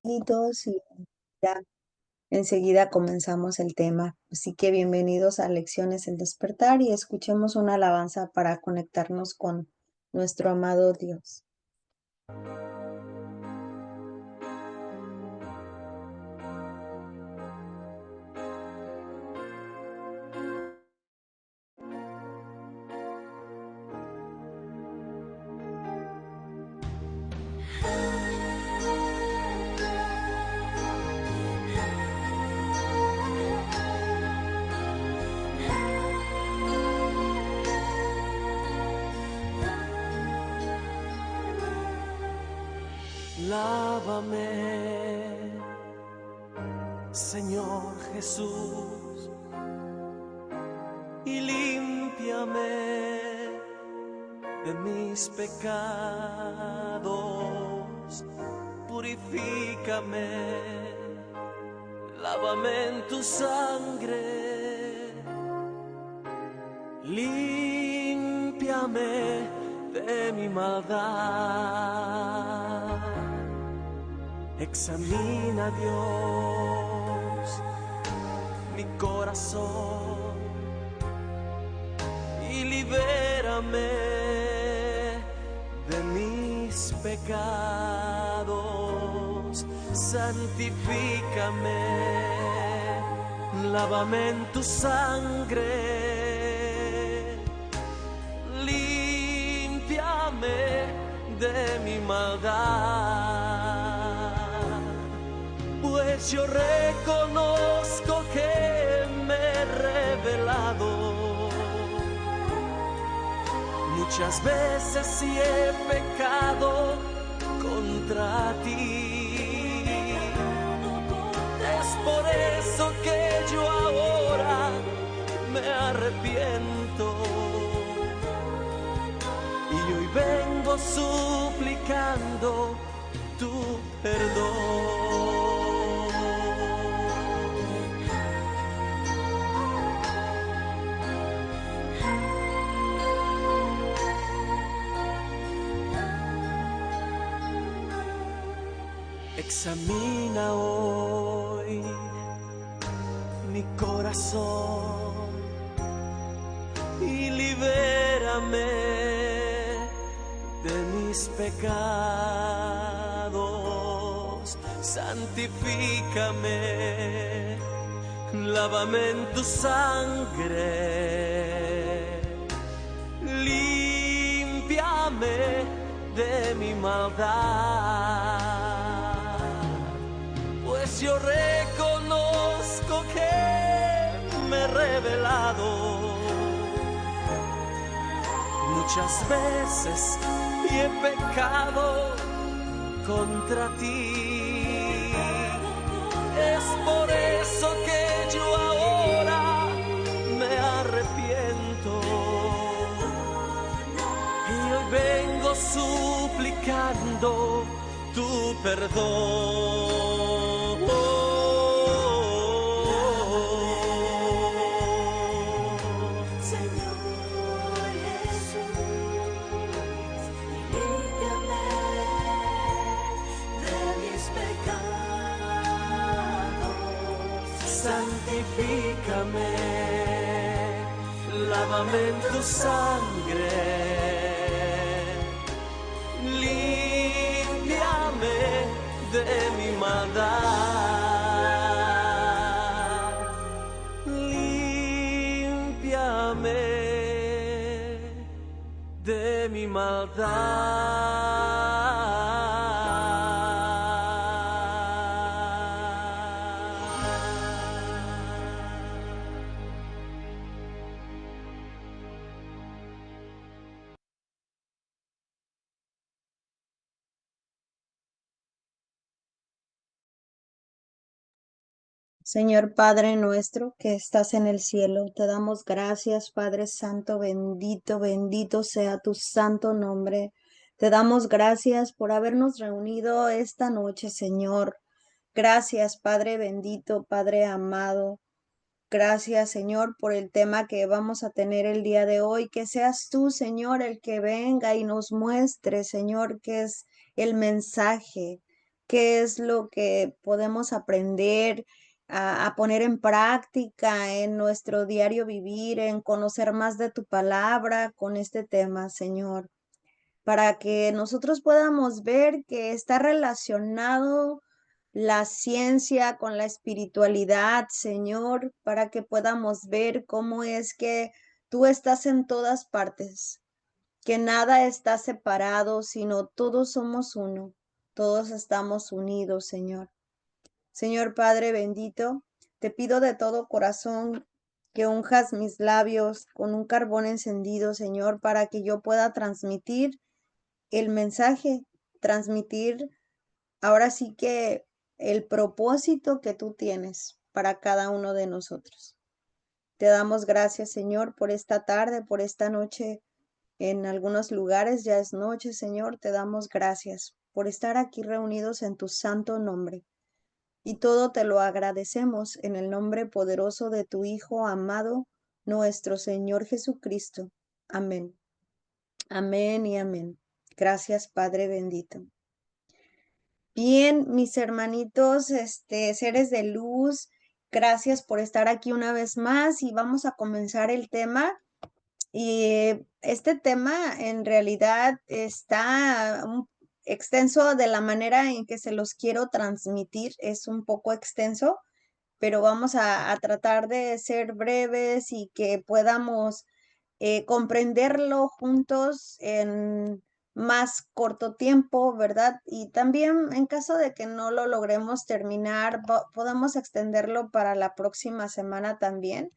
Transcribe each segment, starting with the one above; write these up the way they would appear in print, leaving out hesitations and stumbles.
Bienvenidos y ya enseguida comenzamos el tema. Así que bienvenidos a Lecciones en Despertar y escuchemos una alabanza para conectarnos con nuestro amado Dios. Lávame, Señor Jesús, y límpiame de mis pecados. Purifícame, lávame en tu sangre, límpiame de mi maldad. Examina, Dios, mi corazón y libérame de mis pecados. Santifícame, lávame en tu sangre, límpiame de mi maldad. Pues yo reconozco que me he rebelado muchas veces y he pecado contra ti. Es por eso que yo ahora me arrepiento y hoy vengo suplicando tu perdón. Examina hoy mi corazón y libérame de mis pecados. Santifícame, lávame en tu sangre, límpiame de mi maldad. Pues yo reconozco que me he rebelado muchas veces y he pecado contra ti. Es por eso que yo ahora me arrepiento y hoy vengo suplicando tu perdón. Santifícame, lávame en tu sangre, límpiame de mi maldad, límpiame de mi maldad. Señor Padre nuestro que estás en el cielo, te damos gracias, Padre Santo, bendito, bendito sea tu santo nombre. Te damos gracias por habernos reunido esta noche, Señor. Gracias, Padre bendito, Padre amado. Gracias, Señor, por el tema que vamos a tener el día de hoy. Que seas tú, Señor, el que venga y nos muestre, Señor, qué es el mensaje qué es lo que podemos aprender a poner en práctica en nuestro diario vivir, en conocer más de tu palabra con este tema, Señor, para que nosotros podamos ver que está relacionado la ciencia con la espiritualidad, Señor, para que podamos ver cómo es que tú estás en todas partes, que nada está separado, sino todos somos uno, todos estamos unidos, Señor. Señor Padre bendito, te pido de todo corazón que unjas mis labios con un carbón encendido, Señor, para que yo pueda transmitir el mensaje, transmitir ahora sí que el propósito que tú tienes para cada uno de nosotros. Te damos gracias, Señor, por esta tarde, por esta noche. En algunos lugares ya es noche, Señor. Te damos gracias por estar aquí reunidos en tu santo nombre. Y todo te lo agradecemos en el nombre poderoso de tu Hijo amado, nuestro Señor Jesucristo. Amén. Amén y amén. Gracias, Padre bendito. Bien, mis hermanitos, seres de luz, gracias por estar aquí una vez más y vamos a comenzar el tema. Y este tema en realidad está extenso de la manera en que se los quiero transmitir, es un poco extenso, pero vamos a tratar de ser breves y que podamos comprenderlo juntos en más corto tiempo, ¿verdad? Y también en caso de que no lo logremos terminar, podemos extenderlo para la próxima semana también,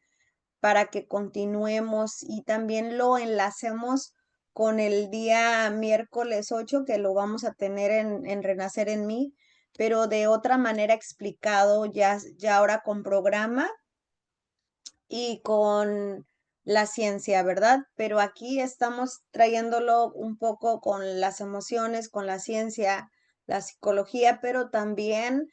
para que continuemos y también lo enlacemos con el día miércoles 8 que lo vamos a tener en Renacer en mí, pero de otra manera explicado ya ahora con programa y con la ciencia, ¿verdad? Pero aquí estamos trayéndolo un poco con las emociones, con la ciencia, la psicología, pero también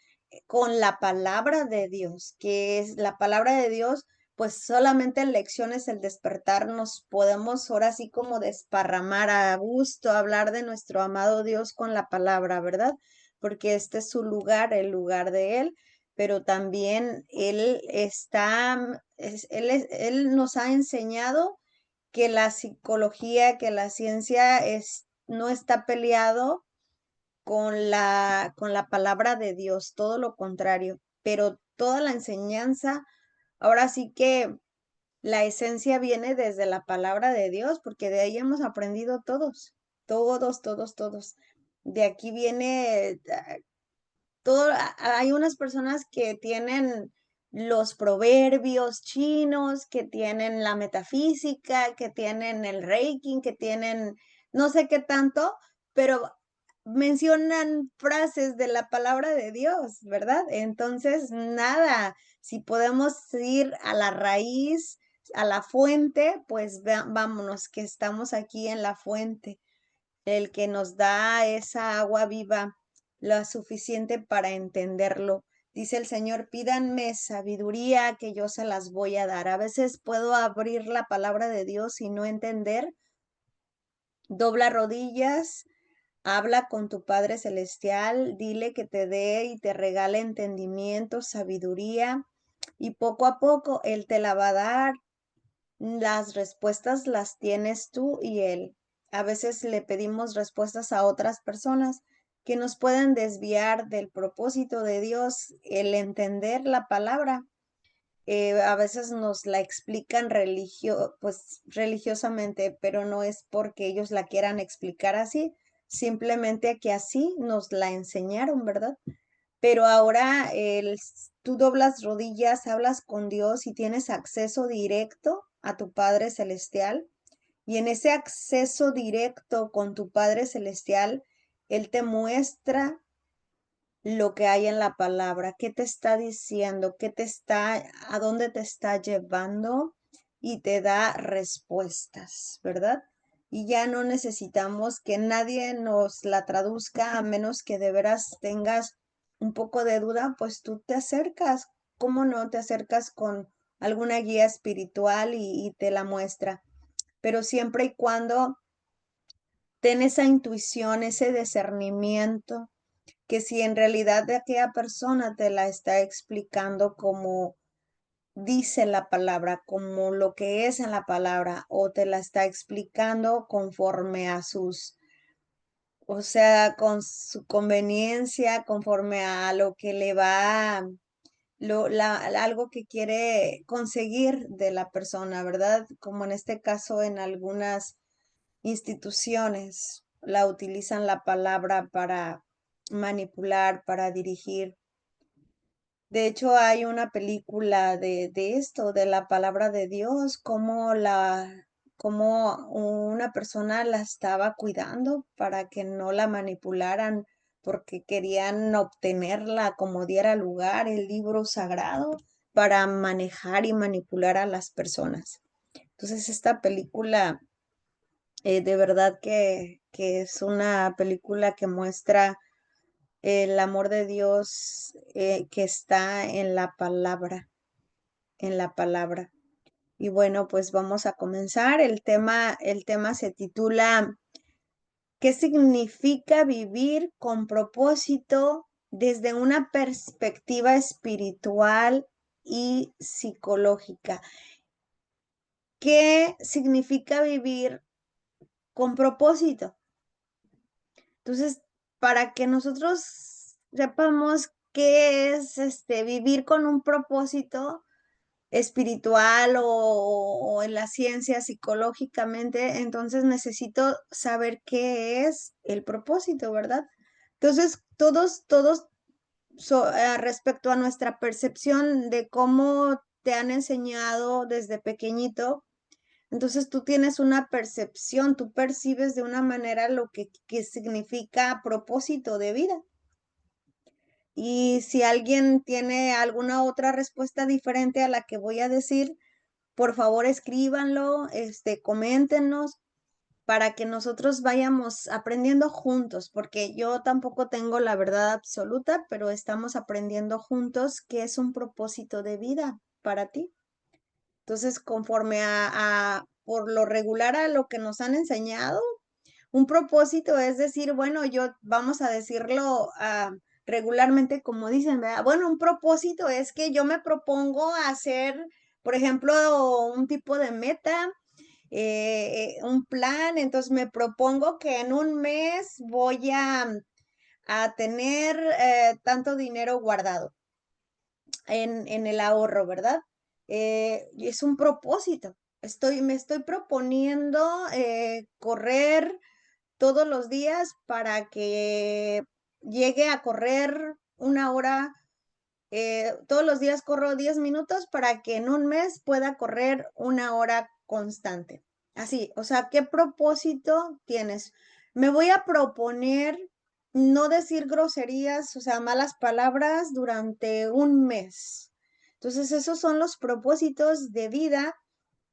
con la palabra de Dios, que es la palabra de Dios, pues solamente en lecciones, el despertar, nos podemos ahora sí como desparramar a gusto, hablar de nuestro amado Dios con la palabra, ¿verdad? Porque este es su lugar, el lugar de Él, pero también Él está él nos ha enseñado que la psicología, que la ciencia no está peleado con la palabra de Dios, todo lo contrario, pero toda la enseñanza, ahora sí que la esencia viene desde la palabra de Dios, porque de ahí hemos aprendido todos, todos, todos, todos. De aquí viene hay unas personas que tienen los proverbios chinos, que tienen la metafísica, que tienen el Reiki, que tienen no sé qué tanto, pero mencionan frases de la palabra de Dios, ¿verdad? Entonces, nada, si podemos ir a la raíz, a la fuente, pues vámonos, que estamos aquí en la fuente, el que nos da esa agua viva, la suficiente para entenderlo. Dice el Señor, pídanme sabiduría que yo se las voy a dar. A veces puedo abrir la palabra de Dios y no entender. Dobla rodillas, habla con tu Padre Celestial, dile que te dé y te regale entendimiento, sabiduría, y poco a poco Él te la va a dar. Las respuestas las tienes tú y Él. A veces le pedimos respuestas a otras personas que nos pueden desviar del propósito de Dios, el entender la palabra. A veces nos la explican pues religiosamente, pero no es porque ellos la quieran explicar así, simplemente que así nos la enseñaron, ¿verdad? Pero ahora tú doblas rodillas, hablas con Dios y tienes acceso directo a tu Padre Celestial. Y en ese acceso directo con tu Padre Celestial, Él te muestra lo que hay en la palabra, qué te está diciendo, a dónde te está llevando y te da respuestas, ¿verdad? Y ya no necesitamos que nadie nos la traduzca a menos que de veras tengas un poco de duda, pues tú te acercas. ¿Cómo no te acercas con alguna guía espiritual y te la muestra? Pero siempre y cuando ten esa intuición, ese discernimiento que si en realidad de aquella persona te la está explicando como dice la palabra, como lo que es en la palabra, o te la está explicando conforme a sus, o sea, con su conveniencia, conforme a lo que le va, algo que quiere conseguir de la persona, ¿verdad? Como en este caso en algunas instituciones la utilizan la palabra para manipular, para dirigir. De hecho, hay una película de esto, de la palabra de Dios, cómo una persona la estaba cuidando para que no la manipularan, porque querían obtenerla como diera lugar el libro sagrado para manejar y manipular a las personas. Entonces, esta película, de verdad que es una película que muestra el amor de Dios que está en la palabra, en la palabra. Y bueno, pues vamos a comenzar. El tema se titula ¿Qué significa vivir con propósito desde una perspectiva espiritual y psicológica? ¿Qué significa vivir con propósito? Entonces, para que nosotros sepamos qué es vivir con un propósito espiritual o en la ciencia psicológicamente, entonces necesito saber qué es el propósito, ¿verdad? Entonces, todos respecto a nuestra percepción de cómo te han enseñado desde pequeñito, entonces tú tienes una percepción, tú percibes de una manera lo que significa propósito de vida. Y si alguien tiene alguna otra respuesta diferente a la que voy a decir, por favor escríbanlo, coméntenos para que nosotros vayamos aprendiendo juntos, porque yo tampoco tengo la verdad absoluta, pero estamos aprendiendo juntos qué es un propósito de vida para ti. Entonces, conforme por lo regular a lo que nos han enseñado, un propósito es decir, bueno, vamos a decirlo regularmente como dicen, ¿verdad? Bueno, un propósito es que yo me propongo hacer, por ejemplo, un tipo de meta, un plan, entonces me propongo que en un mes voy a tener tanto dinero guardado en el ahorro, ¿verdad? Y es un propósito. Me estoy proponiendo correr todos los días para que llegue a correr una hora. Todos los días corro 10 minutos para que en un mes pueda correr una hora constante. Así, o sea, ¿qué propósito tienes? Me voy a proponer no decir groserías, o sea, malas palabras durante un mes. Entonces, esos son los propósitos de vida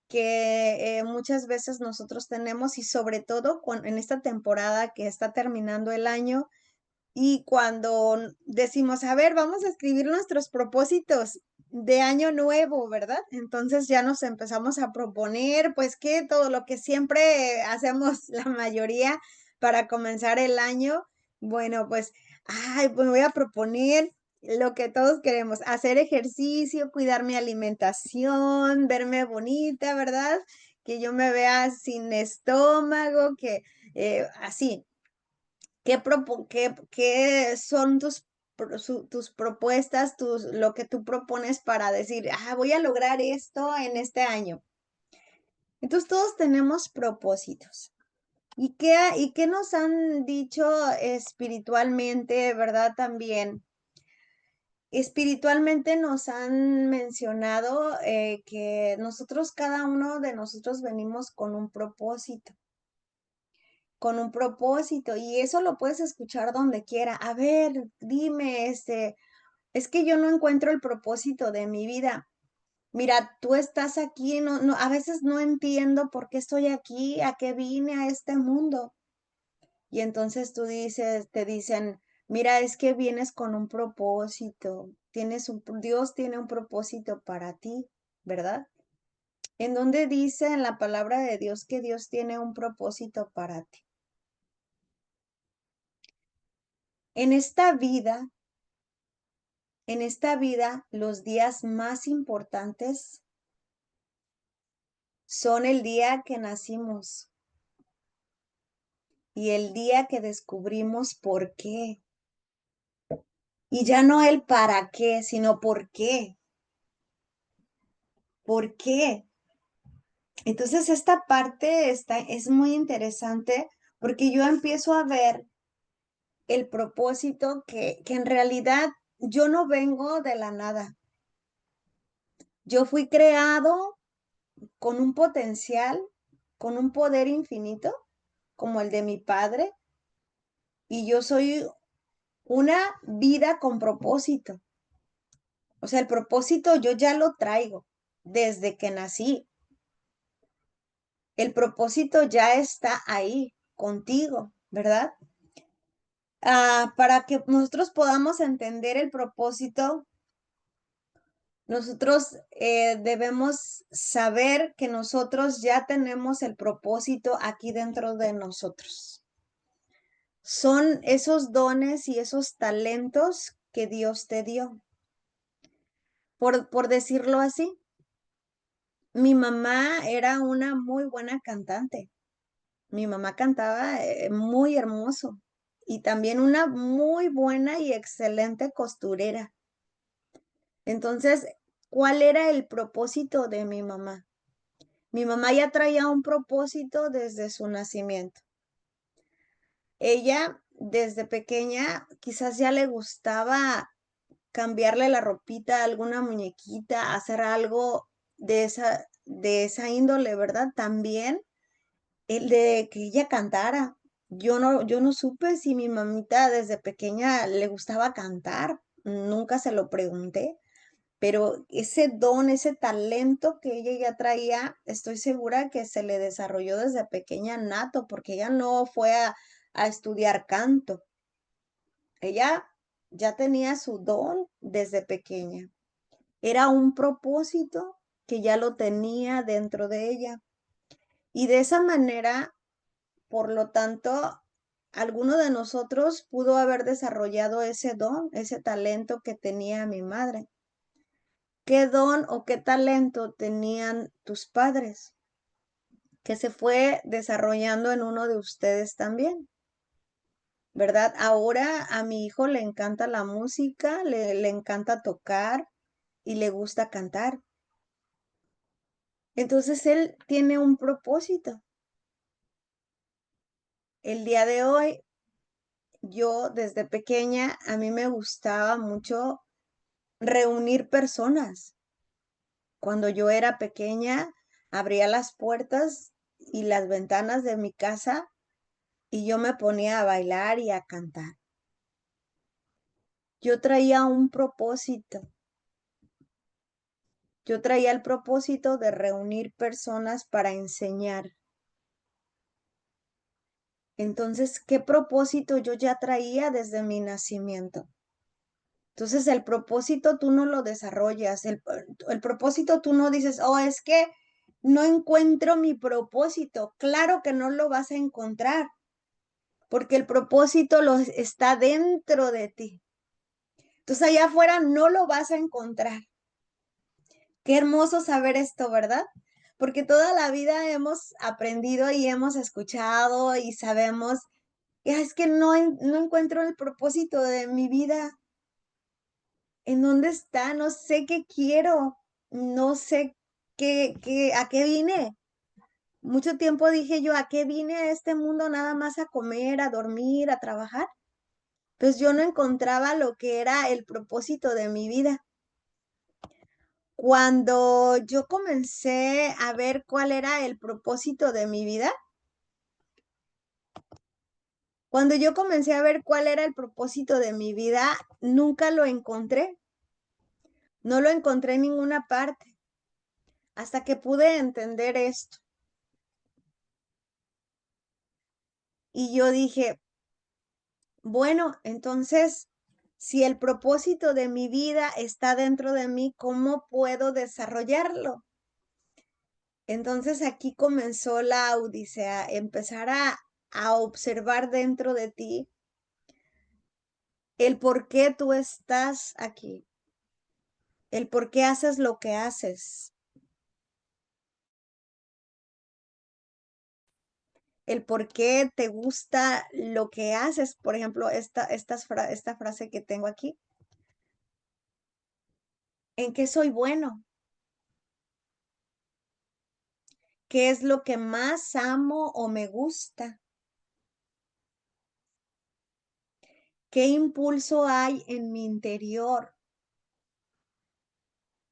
que muchas veces nosotros tenemos y sobre todo en esta temporada que está terminando el año y cuando decimos, a ver, vamos a escribir nuestros propósitos de año nuevo, ¿verdad? Entonces ya nos empezamos a proponer, pues que todo lo que siempre hacemos la mayoría para comenzar el año, bueno, pues, ay, pues me voy a proponer lo que todos queremos, hacer ejercicio, cuidar mi alimentación, verme bonita, ¿verdad? Que yo me vea sin estómago, que así. ¿Qué son tus propuestas, lo que tú propones para decir, voy a lograr esto en este año? Entonces todos tenemos propósitos. ¿Y qué nos han dicho espiritualmente, verdad? También espiritualmente nos han mencionado que cada uno de nosotros venimos con un propósito y eso lo puedes escuchar donde quiera. A ver, dime, es que yo no encuentro el propósito de mi vida. Mira, tú estás aquí, a veces no entiendo por qué estoy aquí, a qué vine a este mundo. Y entonces te dicen, mira, es que vienes con un propósito, Dios tiene un propósito para ti, ¿verdad? ¿En dónde dice en la palabra de Dios que Dios tiene un propósito para ti? En esta vida, los días más importantes son el día que nacimos y el día que descubrimos por qué. Y ya no el para qué, sino por qué. ¿Por qué? Entonces esta parte es muy interesante porque yo empiezo a ver el propósito que en realidad yo no vengo de la nada. Yo fui creado con un potencial, con un poder infinito, como el de mi padre, y yo soy una vida con propósito. O sea, el propósito yo ya lo traigo desde que nací. El propósito ya está ahí contigo, ¿verdad? Para que nosotros podamos entender el propósito, nosotros debemos saber que nosotros ya tenemos el propósito aquí dentro de nosotros. Son esos dones y esos talentos que Dios te dio. Por decirlo así, mi mamá era una muy buena cantante. Mi mamá cantaba muy hermoso y también una muy buena y excelente costurera. Entonces, ¿cuál era el propósito de mi mamá? Mi mamá ya traía un propósito desde su nacimiento. Ella, desde pequeña, quizás ya le gustaba cambiarle la ropita a alguna muñequita, hacer algo de esa índole, ¿verdad? También el de que ella cantara. Yo no supe si mi mamita desde pequeña le gustaba cantar, nunca se lo pregunté, pero ese don, ese talento que ella ya traía, estoy segura que se le desarrolló desde pequeña nato, porque ella no fue a estudiar canto. Ella ya tenía su don desde pequeña. Era un propósito que ya lo tenía dentro de ella. Y de esa manera, por lo tanto, alguno de nosotros pudo haber desarrollado ese don, ese talento que tenía mi madre. ¿Qué don o qué talento tenían tus padres que se fue desarrollando en uno de ustedes también? ¿Verdad? Ahora a mi hijo le encanta la música, le encanta tocar y le gusta cantar. Entonces él tiene un propósito. El día de hoy, yo desde pequeña, a mí me gustaba mucho reunir personas. Cuando yo era pequeña, abría las puertas y las ventanas de mi casa y yo me ponía a bailar y a cantar. Yo traía un propósito. Yo traía el propósito de reunir personas para enseñar. Entonces, ¿qué propósito yo ya traía desde mi nacimiento? Entonces, el propósito tú no lo desarrollas. El propósito tú no dices, oh, es que no encuentro mi propósito. Claro que no lo vas a encontrar, porque el propósito está dentro de ti. Entonces, allá afuera no lo vas a encontrar. Qué hermoso saber esto, ¿verdad? Porque toda la vida hemos aprendido y hemos escuchado y sabemos, es que no encuentro el propósito de mi vida. ¿En dónde está? No sé qué quiero, no sé a qué vine. Mucho tiempo dije yo, ¿a qué vine a este mundo nada más a comer, a dormir, a trabajar? Pues yo no encontraba lo que era el propósito de mi vida. Cuando yo comencé a ver cuál era el propósito de mi vida, cuando yo comencé a ver cuál era el propósito de mi vida, nunca lo encontré. No lo encontré en ninguna parte, hasta que pude entender esto. Y yo dije, bueno, entonces, si el propósito de mi vida está dentro de mí, ¿cómo puedo desarrollarlo? Entonces aquí comenzó la odisea, empezar a observar dentro de ti el por qué tú estás aquí, el por qué haces lo que haces, el por qué te gusta lo que haces. Por ejemplo, esta frase que tengo aquí, ¿en qué soy bueno? ¿Qué es lo que más amo o me gusta? ¿Qué impulso hay en mi interior?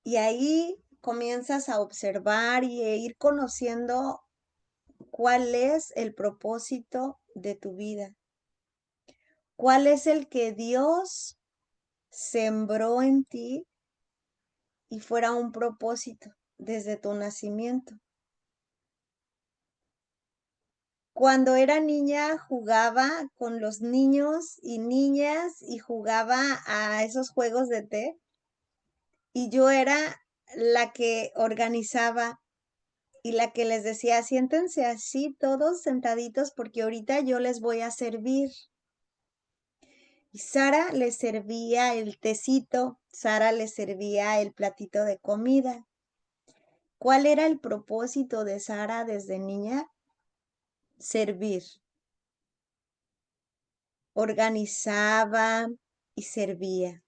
Y ahí comienzas a observar y a ir conociendo cuál es el propósito de tu vida. ¿Cuál es el que Dios sembró en ti y fuera un propósito desde tu nacimiento? Cuando era niña jugaba con los niños y niñas y jugaba a esos juegos de té y yo era la que organizaba y la que les decía, siéntense así todos sentaditos porque ahorita yo les voy a servir. Y Sara les servía el tecito, Sara les servía el platito de comida. ¿Cuál era el propósito de Sara desde niña? Servir. Organizaba y servía.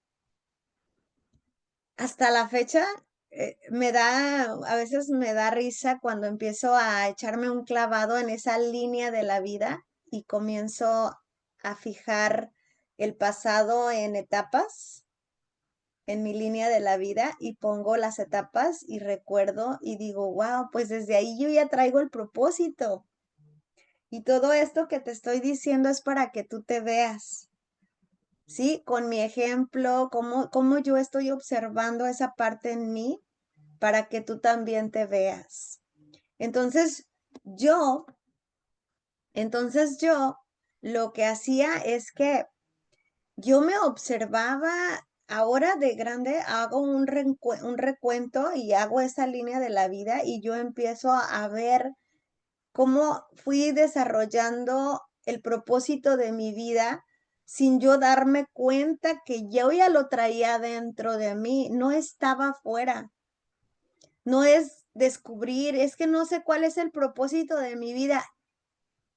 Hasta la fecha, a veces me da risa cuando empiezo a echarme un clavado en esa línea de la vida y comienzo a fijar el pasado en etapas, en mi línea de la vida y pongo las etapas y recuerdo y digo, wow, pues desde ahí yo ya traigo el propósito. Y todo esto que te estoy diciendo es para que tú te veas. ¿Sí? Con mi ejemplo, cómo yo estoy observando esa parte en mí para que tú también te veas. Entonces, yo, entonces yo lo que hacía es que yo me observaba, ahora de grande hago un recuento y hago esa línea de la vida y yo empiezo a ver cómo fui desarrollando el propósito de mi vida sin yo darme cuenta que yo ya lo traía dentro de mí, no estaba afuera. No es descubrir, es que no sé cuál es el propósito de mi vida.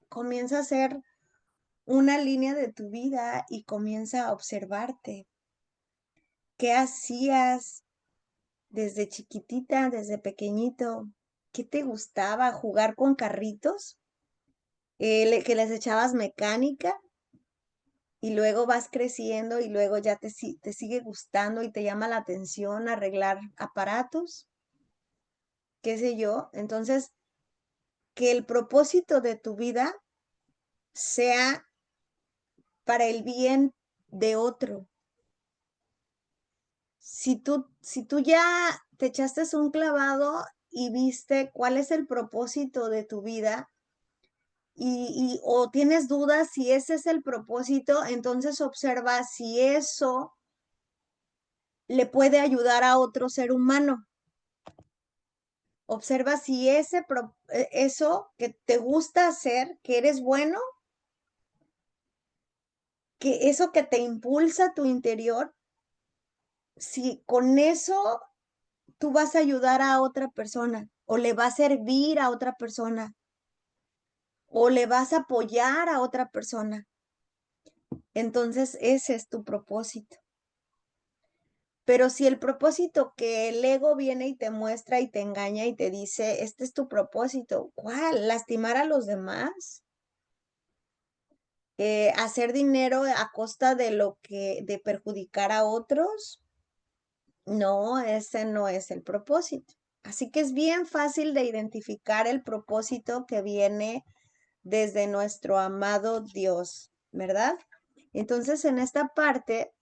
Comienza a ser una línea de tu vida y comienza a observarte. ¿Qué hacías desde chiquitita, desde pequeñito? ¿Qué te gustaba? ¿Jugar con carritos? ¿Que les echabas mecánica? Y luego vas creciendo y luego ya te sigue gustando y te llama la atención arreglar aparatos, qué sé yo. Entonces, que el propósito de tu vida sea para el bien de otro. Si tú ya te echaste un clavado y viste cuál es el propósito de tu vida o tienes dudas si ese es el propósito, entonces observa si eso le puede ayudar a otro ser humano. Observa si eso que te gusta hacer, que eres bueno, que eso que te impulsa tu interior, si con eso tú vas a ayudar a otra persona o le va a servir a otra persona o le vas a apoyar a otra persona. Entonces ese es tu propósito. Pero si el propósito que el ego viene y te muestra y te engaña y te dice, este es tu propósito, ¿cuál? ¿Lastimar a los demás? ¿Hacer dinero a costa de perjudicar a otros? No, ese no es el propósito. Así que es bien fácil de identificar el propósito que viene desde nuestro amado Dios, ¿verdad? Entonces, en esta parte,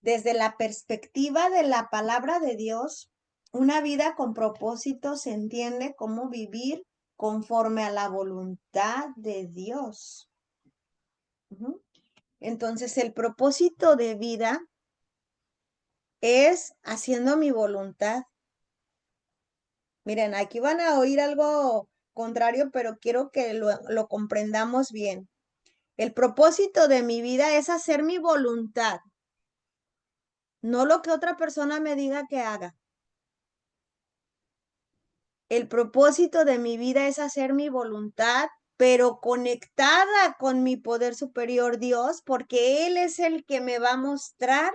desde la perspectiva de la palabra de Dios, una vida con propósito se entiende como vivir conforme a la voluntad de Dios. Entonces, el propósito de vida es haciendo mi voluntad. Miren, aquí van a oír algo contrario, pero quiero que lo comprendamos bien. El propósito de mi vida es hacer mi voluntad, no lo que otra persona me diga que haga. El propósito de mi vida es hacer mi voluntad, pero conectada con mi poder superior Dios, porque Él es el que me va a mostrar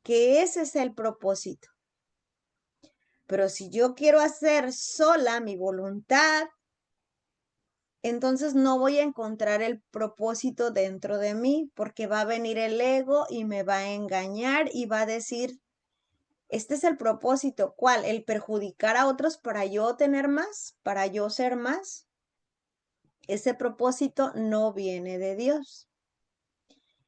que ese es el propósito. Pero si yo quiero hacer sola mi voluntad, entonces no voy a encontrar el propósito dentro de mí, porque va a venir el ego y me va a engañar y va a decir, este es el propósito. ¿Cuál? El perjudicar a otros para yo tener más, para yo ser más. Ese propósito no viene de Dios.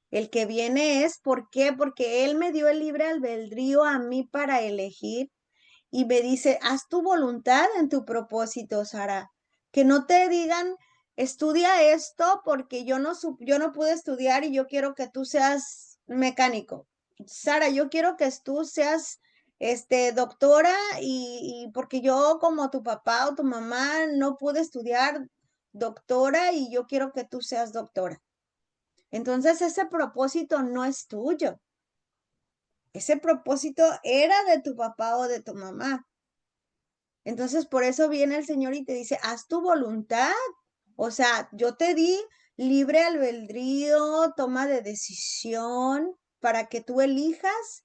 El que viene es, ¿por qué? Porque Él me dio el libre albedrío a mí para elegir y me dice, haz tu voluntad en tu propósito, Sara. Que no te digan, estudia esto porque yo no pude estudiar y yo quiero que tú seas mecánico. Sara, yo quiero que tú seas doctora y porque yo como tu papá o tu mamá no pude estudiar doctora y yo quiero que tú seas doctora. Entonces ese propósito no es tuyo. Ese propósito era de tu papá o de tu mamá. Entonces, por eso viene el Señor y te dice, haz tu voluntad. O sea, yo te di libre albedrío, toma de decisión para que tú elijas,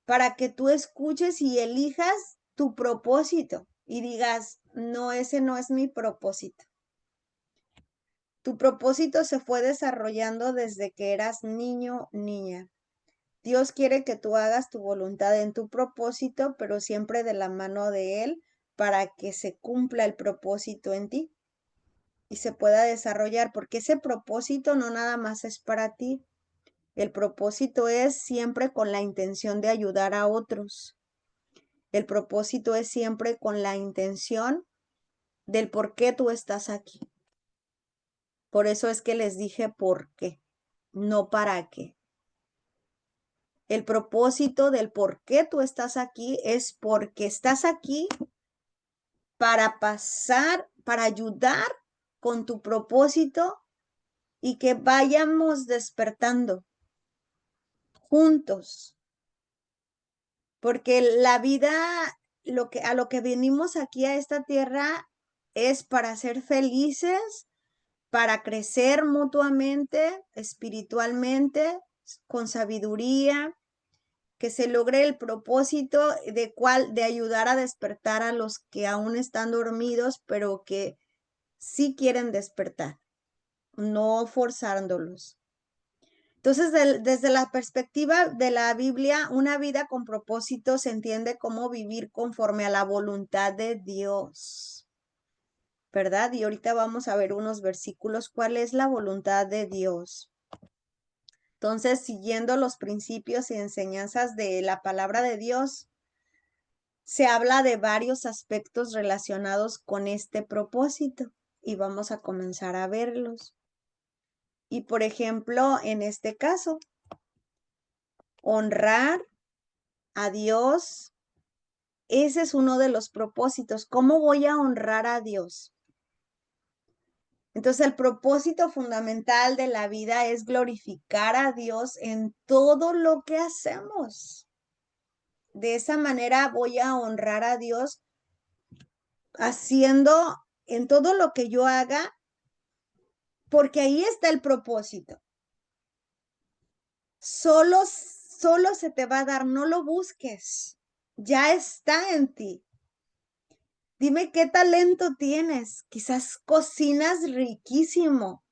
para que tú escuches y elijas tu propósito y digas, no, ese no es mi propósito. Tu propósito se fue desarrollando desde que eras niño, niña. Dios quiere que tú hagas tu voluntad en tu propósito, pero siempre de la mano de Él para que se cumpla el propósito en ti y se pueda desarrollar, porque ese propósito no nada más es para ti. El propósito es siempre con la intención de ayudar a otros. El propósito es siempre con la intención del por qué tú estás aquí. Por eso es que les dije por qué, no para qué. El propósito del por qué tú estás aquí es porque estás aquí para pasar, para ayudar con tu propósito y que vayamos despertando juntos. Porque la vida, a lo que venimos aquí a esta tierra es para ser felices, para crecer mutuamente, espiritualmente, con sabiduría, que se logre el propósito de ayudar a despertar a los que aún están dormidos, pero que sí quieren despertar, no forzándolos. Entonces, desde la perspectiva de la Biblia, una vida con propósito se entiende como vivir conforme a la voluntad de Dios, ¿verdad? Y ahorita vamos a ver unos versículos, ¿cuál es la voluntad de Dios? Entonces, siguiendo los principios y enseñanzas de la palabra de Dios, se habla de varios aspectos relacionados con este propósito y vamos a comenzar a verlos. Y por ejemplo, en este caso, honrar a Dios, ese es uno de los propósitos. ¿Cómo voy a honrar a Dios? Entonces, el propósito fundamental de la vida es glorificar a Dios en todo lo que hacemos. De esa manera voy a honrar a Dios haciendo en todo lo que yo haga, porque ahí está el propósito. Solo se te va a dar, no lo busques. Ya está en ti. Dime qué talento tienes. Quizás cocinas riquísimo.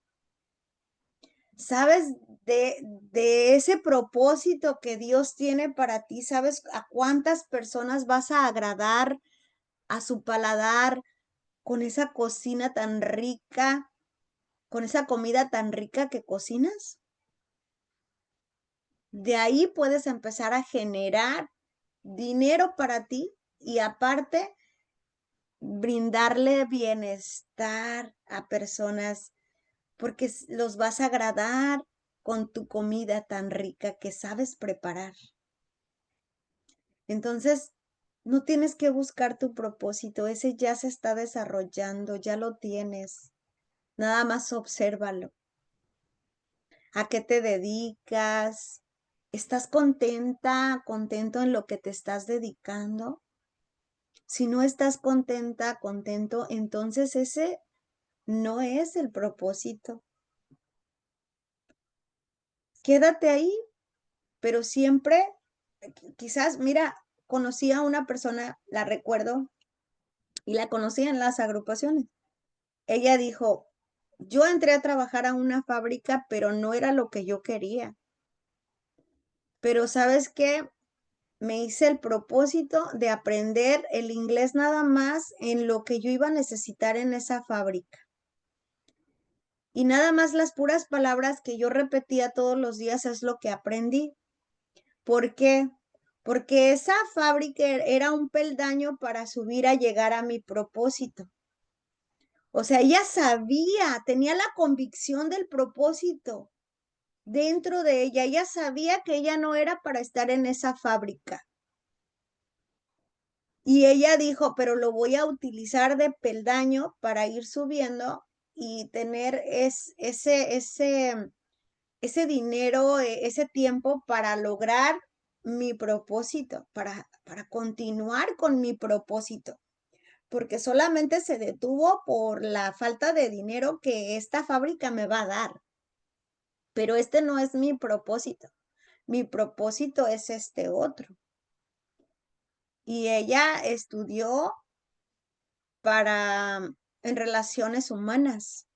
¿Sabes de ese propósito que Dios tiene para ti? ¿Sabes a cuántas personas vas a agradar a su paladar con esa cocina tan rica, con esa comida tan rica que cocinas? De ahí puedes empezar a generar dinero para ti y aparte brindarle bienestar a personas porque los vas a agradar con tu comida tan rica que sabes preparar. Entonces, no tienes que buscar tu propósito, ese ya se está desarrollando, ya lo tienes. Nada más obsérvalo. ¿A qué te dedicas? ¿Estás contenta, contento en lo que te estás dedicando? Si no estás contenta, contento, entonces ese no es el propósito. Quédate ahí, pero siempre, quizás, mira, conocí a una persona, la recuerdo, y la conocí en las agrupaciones. Ella dijo, yo entré a trabajar a una fábrica, pero no era lo que yo quería. Pero ¿sabes qué? Me hice el propósito de aprender el inglés nada más en lo que yo iba a necesitar en esa fábrica. Y nada más las puras palabras que yo repetía todos los días es lo que aprendí. ¿Por qué? Porque esa fábrica era un peldaño para subir a llegar a mi propósito. O sea, ella sabía, tenía la convicción del propósito dentro de ella. Ella sabía que ella no era para estar en esa fábrica. Y ella dijo, pero lo voy a utilizar de peldaño para ir subiendo y tener ese dinero, ese tiempo para lograr mi propósito, para continuar con mi propósito, porque solamente se detuvo por la falta de dinero que esta fábrica me va a dar. Pero este no es mi propósito. Mi propósito es este otro. Y ella estudió en relaciones humanas.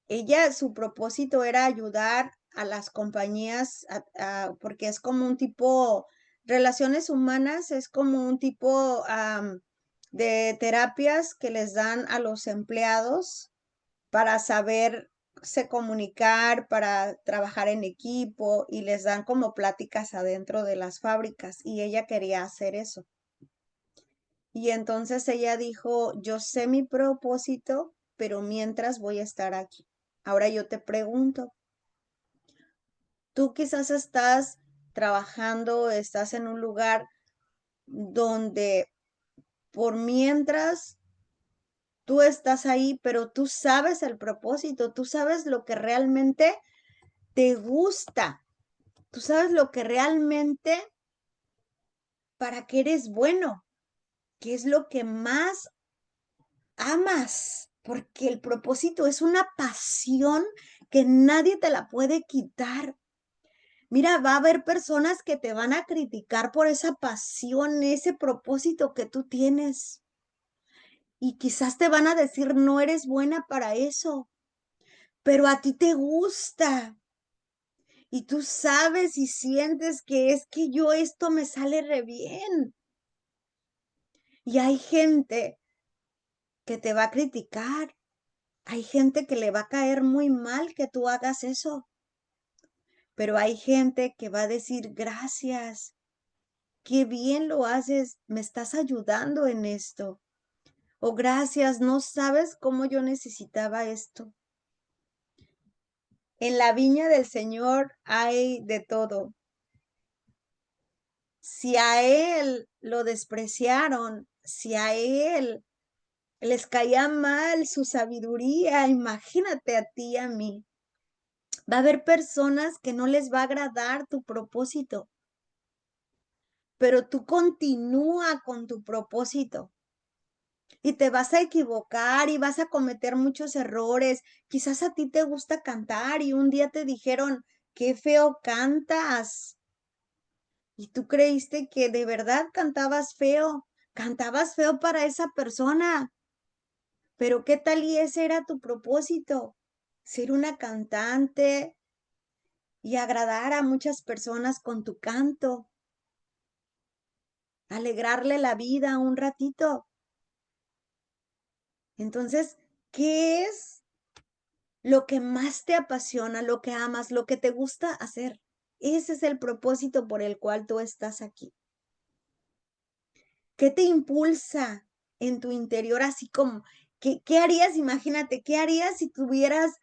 Ella, su propósito era ayudar a las compañías, porque es como un tipo, relaciones humanas es como un tipo de terapias que les dan a los empleados para saberse comunicar, para trabajar en equipo y les dan como pláticas adentro de las fábricas y ella quería hacer eso. Y entonces ella dijo, yo sé mi propósito, pero mientras voy a estar aquí. Ahora yo te pregunto, tú quizás estás trabajando, estás en un lugar donde por mientras tú estás ahí, pero tú sabes el propósito, tú sabes lo que realmente te gusta, tú sabes lo que realmente para qué eres bueno, qué es lo que más amas, porque el propósito es una pasión que nadie te la puede quitar. Mira, va a haber personas que te van a criticar por esa pasión, ese propósito que tú tienes. Y quizás te van a decir, no eres buena para eso, pero a ti te gusta. Y tú sabes y sientes que es que yo esto me sale re bien. Y hay gente que te va a criticar. Hay gente que le va a caer muy mal que tú hagas eso. Pero hay gente que va a decir, gracias, qué bien lo haces, me estás ayudando en esto. O gracias, no sabes cómo yo necesitaba esto. En la viña del Señor hay de todo. Si a Él lo despreciaron, si a Él les caía mal su sabiduría, imagínate a ti y a mí. Va a haber personas que no les va a agradar tu propósito, pero tú continúa con tu propósito. Y te vas a equivocar y vas a cometer muchos errores. Quizás a ti te gusta cantar y un día te dijeron, qué feo cantas. Y tú creíste que de verdad cantabas feo para esa persona. Pero ¿qué tal y ese era tu propósito? Ser una cantante y agradar a muchas personas con tu canto. Alegrarle la vida un ratito. Entonces, ¿qué es lo que más te apasiona, lo que amas, lo que te gusta hacer? Ese es el propósito por el cual tú estás aquí. ¿Qué te impulsa en tu interior así como, qué harías? Imagínate, ¿qué harías si tuvieras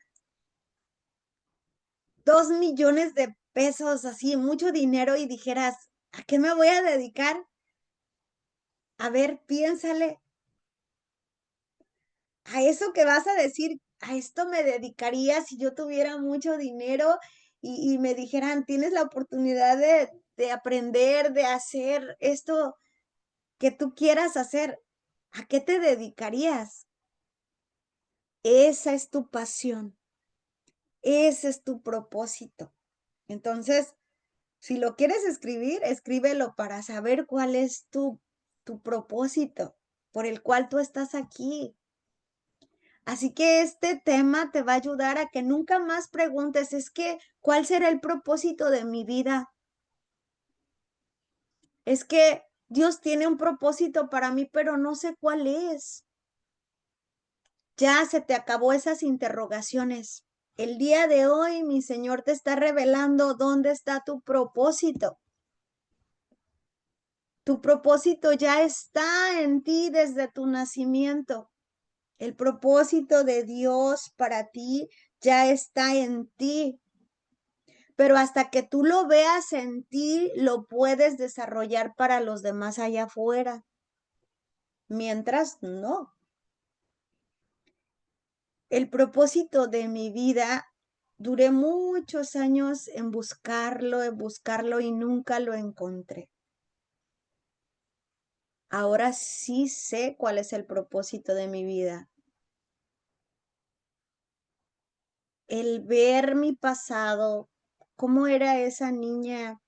2 millones de pesos, así, mucho dinero y dijeras, ¿a qué me voy a dedicar? A ver, piénsale, a eso que vas a decir, a esto me dedicaría si yo tuviera mucho dinero y me dijeran, tienes la oportunidad de aprender, de hacer esto que tú quieras hacer, ¿a qué te dedicarías? Esa es tu pasión, ese es tu propósito. Entonces, si lo quieres escribir, escríbelo para saber cuál es tu propósito por el cual tú estás aquí. Así que este tema te va a ayudar a que nunca más preguntes, es que, ¿cuál será el propósito de mi vida? Es que Dios tiene un propósito para mí, pero no sé cuál es. Ya se te acabó esas interrogaciones. El día de hoy, mi Señor te está revelando dónde está tu propósito. Tu propósito ya está en ti desde tu nacimiento. El propósito de Dios para ti ya está en ti. Pero hasta que tú lo veas en ti, lo puedes desarrollar para los demás allá afuera. Mientras, no. El propósito de mi vida, duré muchos años en buscarlo y nunca lo encontré. Ahora sí sé cuál es el propósito de mi vida. El ver mi pasado, cómo era esa niña,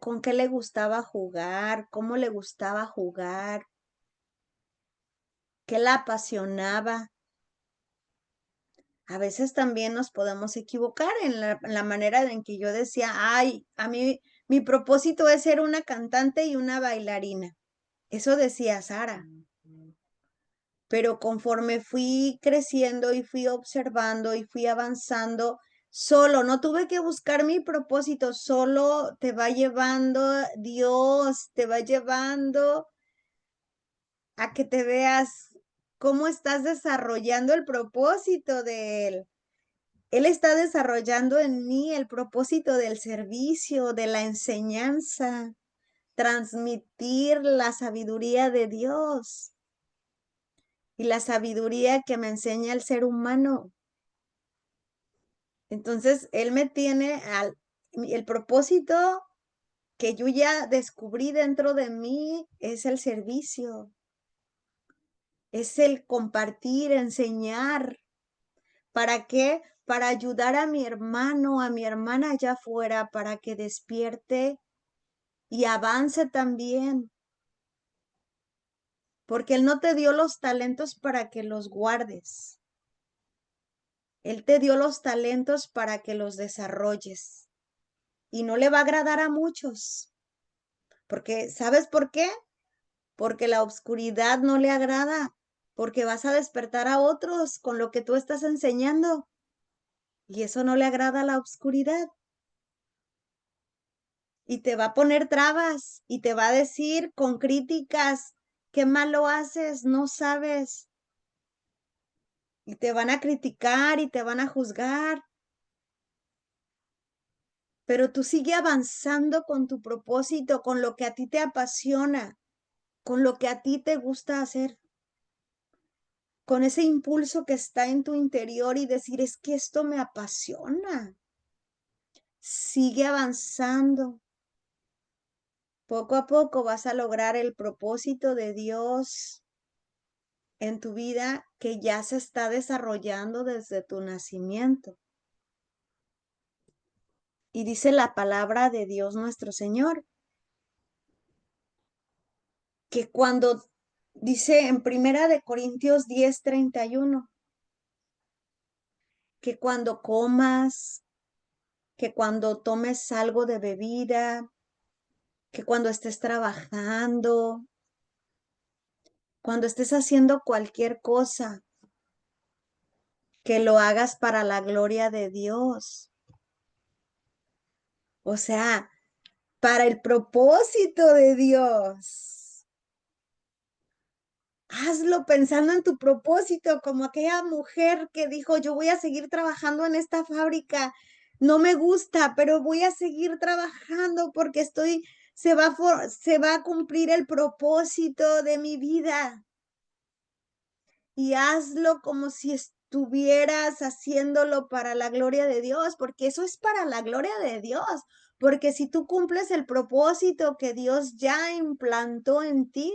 con qué le gustaba jugar, cómo le gustaba jugar, qué la apasionaba. A veces también nos podemos equivocar en la manera en que yo decía, ay, a mí mi propósito es ser una cantante y una bailarina. Eso decía Sara. Pero conforme fui creciendo y fui observando y fui avanzando, solo, no tuve que buscar mi propósito, solo te va llevando Dios, te va llevando a que te veas cómo estás desarrollando el propósito de Él. Él está desarrollando en mí el propósito del servicio, de la enseñanza, transmitir la sabiduría de Dios y la sabiduría que me enseña el ser humano. Entonces, Él me tiene el propósito que yo ya descubrí dentro de mí es el servicio, es el compartir, enseñar. ¿Para qué? Para ayudar a mi hermano, a mi hermana allá afuera, para que despierte y avance también. Porque Él no te dio los talentos para que los guardes. Él te dio los talentos para que los desarrolles. Y no le va a agradar a muchos. Porque, ¿sabes por qué? Porque la oscuridad no le agrada. Porque vas a despertar a otros con lo que tú estás enseñando. Y eso no le agrada a la oscuridad. Y te va a poner trabas y te va a decir con críticas, qué mal lo haces, no sabes. Y te van a criticar y te van a juzgar. Pero tú sigue avanzando con tu propósito, con lo que a ti te apasiona, con lo que a ti te gusta hacer, con ese impulso que está en tu interior y decir, es que esto me apasiona. Sigue avanzando. Poco a poco vas a lograr el propósito de Dios en tu vida que ya se está desarrollando desde tu nacimiento. Y dice la palabra de Dios nuestro Señor, que cuando dice en Primera de Corintios 10:31, que cuando comas, que cuando tomes algo de bebida, que cuando estés trabajando, cuando estés haciendo cualquier cosa, que lo hagas para la gloria de Dios. O sea, para el propósito de Dios. Hazlo pensando en tu propósito, como aquella mujer que dijo, yo voy a seguir trabajando en esta fábrica. No me gusta, pero voy a seguir trabajando porque se va a cumplir el propósito de mi vida. Y hazlo como si estuvieras haciéndolo para la gloria de Dios, porque eso es para la gloria de Dios, porque si tú cumples el propósito que Dios ya implantó en ti,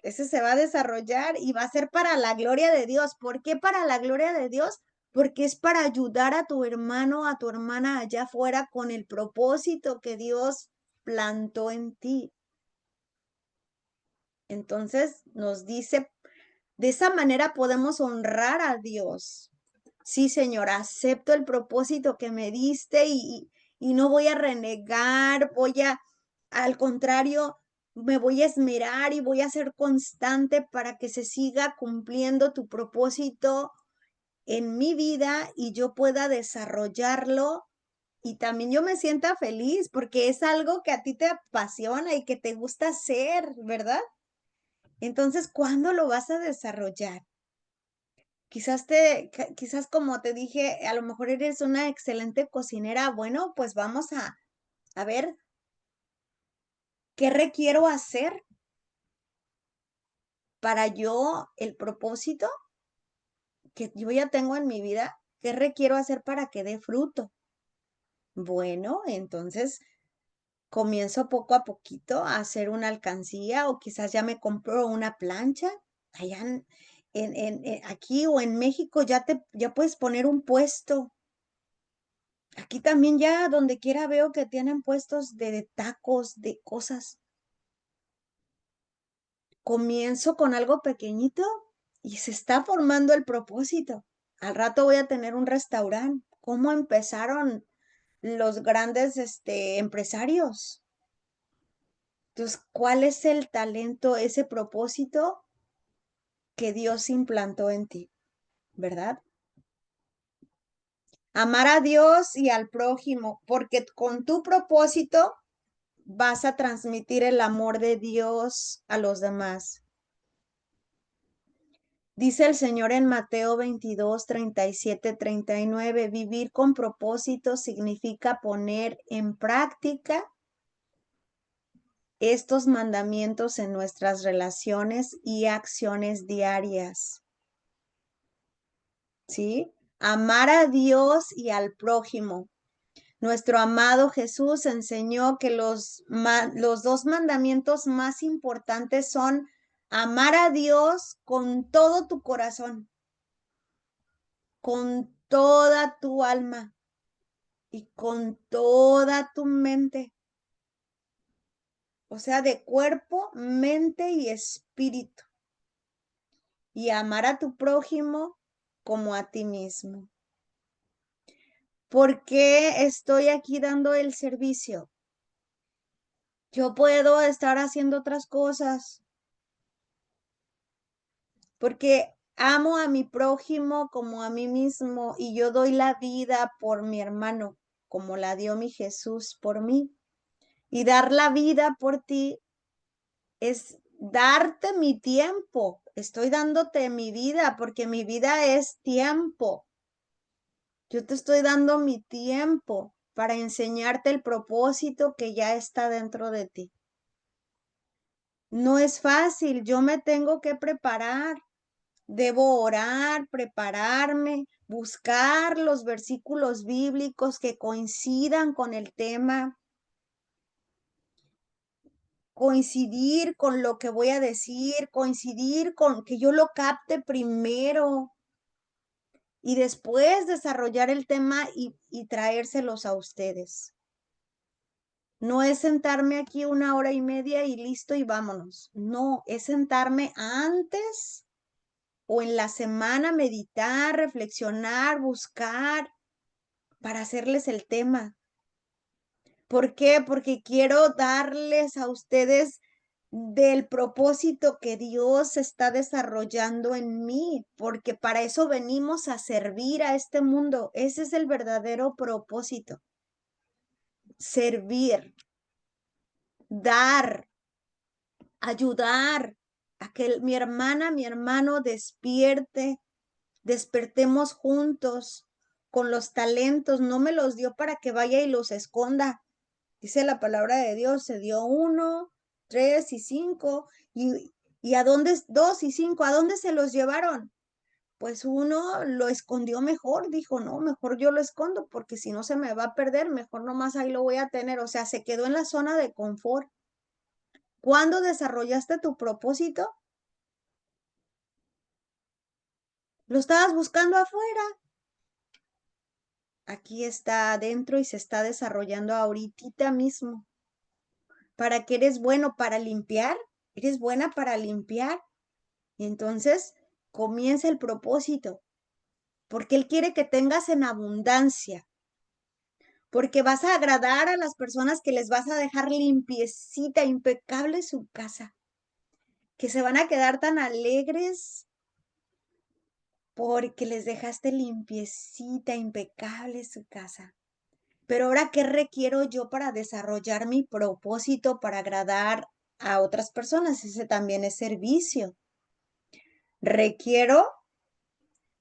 ese se va a desarrollar y va a ser para la gloria de Dios. ¿Por qué para la gloria de Dios? Porque es para ayudar a tu hermano, a tu hermana allá afuera con el propósito que Dios plantó en ti. Entonces nos dice, de esa manera podemos honrar a Dios. Sí, Señor, acepto el propósito que me diste y no voy a renegar, al contrario, me voy a esmerar y voy a ser constante para que se siga cumpliendo tu propósito en mi vida y yo pueda desarrollarlo y también yo me sienta feliz porque es algo que a ti te apasiona y que te gusta hacer, ¿verdad? Entonces, ¿cuándo lo vas a desarrollar? Quizás como te dije, a lo mejor eres una excelente cocinera. Bueno, pues vamos a ver qué requiero hacer para yo, el propósito que yo ya tengo en mi vida, qué requiero hacer para que dé fruto. Bueno, entonces comienzo poco a poquito a hacer una alcancía o quizás ya me compro una plancha. Allá aquí o en México ya puedes poner un puesto. Aquí también ya donde quiera veo que tienen puestos de tacos, de cosas. Comienzo con algo pequeñito y se está formando el propósito. Al rato voy a tener un restaurante. ¿Cómo empezaron los grandes empresarios? Entonces, ¿cuál es el talento, ese propósito que Dios implantó en ti? ¿Verdad? Amar a Dios y al prójimo, porque con tu propósito vas a transmitir el amor de Dios a los demás. Dice el Señor en Mateo 22, 37, 39, vivir con propósito significa poner en práctica estos mandamientos en nuestras relaciones y acciones diarias. ¿Sí? Amar a Dios y al prójimo. Nuestro amado Jesús enseñó que los dos mandamientos más importantes son amar a Dios con todo tu corazón, con toda tu alma y con toda tu mente. O sea, de cuerpo, mente y espíritu. Y amar a tu prójimo como a ti mismo. ¿Por qué estoy aquí dando el servicio? Yo puedo estar haciendo otras cosas, porque amo a mi prójimo como a mí mismo y yo doy la vida por mi hermano, como la dio mi Jesús por mí. Y dar la vida por ti es darte mi tiempo. Estoy dándote mi vida porque mi vida es tiempo. Yo te estoy dando mi tiempo para enseñarte el propósito que ya está dentro de ti. No es fácil, yo me tengo que preparar. Debo orar, prepararme, buscar los versículos bíblicos que coincidan con el tema, coincidir con lo que voy a decir, coincidir con que yo lo capte primero y después desarrollar el tema y traérselos a ustedes. No es sentarme aquí 1 hora y media y listo y vámonos. No, es sentarme antes o en la semana, meditar, reflexionar, buscar para hacerles el tema. ¿Por qué? Porque quiero darles a ustedes del propósito que Dios está desarrollando en mí, porque para eso venimos a servir a este mundo. Ese es el verdadero propósito. Servir, dar, ayudar a que mi hermana, mi hermano despertemos juntos con los talentos. No me los dio para que vaya y los esconda. Dice la palabra de Dios, se dio 1, 3 y 5. ¿Y a dónde? 2 y 5, ¿a dónde se los llevaron? pues uno lo escondió mejor, dijo, no, mejor yo lo escondo porque si no se me va a perder, mejor nomás ahí lo voy a tener. O sea, se quedó en la zona de confort. ¿Cuándo desarrollaste tu propósito? Lo estabas buscando afuera. Aquí está adentro y se está desarrollando ahorita mismo. ¿Para qué eres bueno? ¿Para limpiar? ¿Eres buena para limpiar? Y entonces comienza el propósito, porque Él quiere que tengas en abundancia, porque vas a agradar a las personas que les vas a dejar limpiecita, impecable su casa, que se van a quedar tan alegres porque les dejaste limpiecita, impecable su casa. Pero ahora, ¿qué requiero yo para desarrollar mi propósito, para agradar a otras personas? Ese también es servicio. Requiero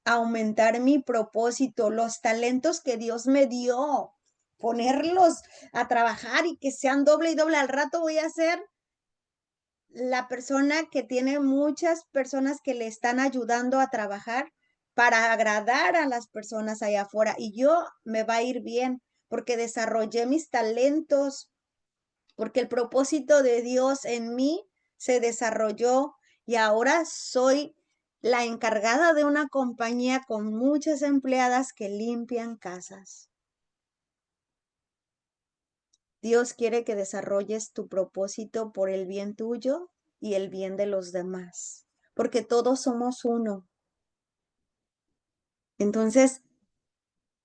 aumentar mi propósito, los talentos que Dios me dio, ponerlos a trabajar y que sean doble y doble. Al rato voy a ser la persona que tiene muchas personas que le están ayudando a trabajar para agradar a las personas allá afuera y yo me va a ir bien porque desarrollé mis talentos, porque el propósito de Dios en mí se desarrolló y ahora soy la encargada de una compañía con muchas empleadas que limpian casas. Dios quiere que desarrolles tu propósito por el bien tuyo y el bien de los demás, porque todos somos uno. Entonces,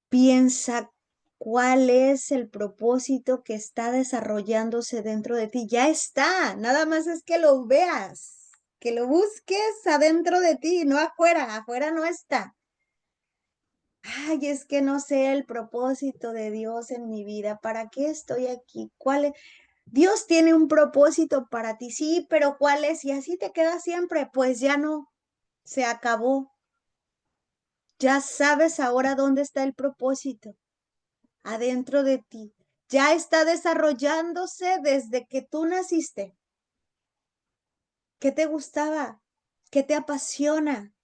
piensa cuál es el propósito que está desarrollándose dentro de ti. Ya está, nada más es que lo veas, que lo busques adentro de ti, no afuera, afuera no está. Ay, es que no sé el propósito de Dios en mi vida. ¿Para qué estoy aquí? ¿Cuál es? Dios tiene un propósito para ti, sí, pero ¿cuál es? Y así te queda siempre, pues ya no, se acabó. Ya sabes ahora dónde está el propósito, adentro de ti. Ya está desarrollándose desde que tú naciste. ¿Qué te gustaba? ¿Qué te apasiona?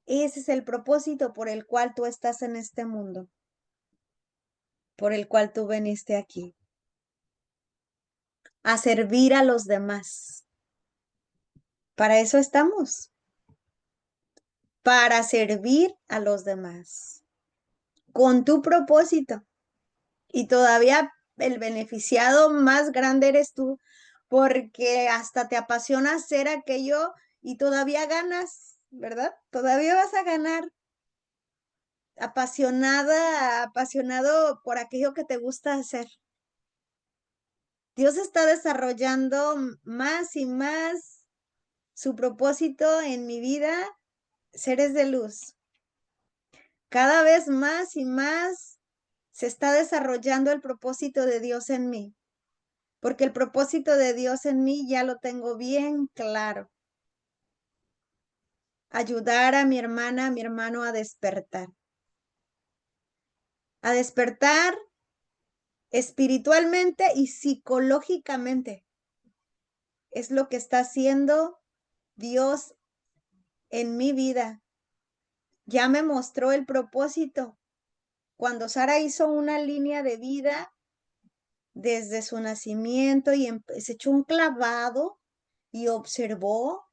Ese es el propósito por el cual tú estás en este mundo, por el cual tú viniste aquí, a servir a los demás. Para eso estamos, para servir a los demás, con tu propósito. Y todavía el beneficiado más grande eres tú, porque hasta te apasiona hacer aquello y todavía ganas, ¿verdad? Todavía vas a ganar apasionada, apasionado por aquello que te gusta hacer. Dios está desarrollando más y más su propósito en mi vida, seres de luz. Cada vez más y más se está desarrollando el propósito de Dios en mí, porque el propósito de Dios en mí ya lo tengo bien claro. Ayudar a mi hermana, a mi hermano a despertar espiritualmente y psicológicamente. Es lo que está haciendo Dios en mi vida. Ya me mostró el propósito. Cuando Sara hizo una línea de vida desde su nacimiento y se echó un clavado y observó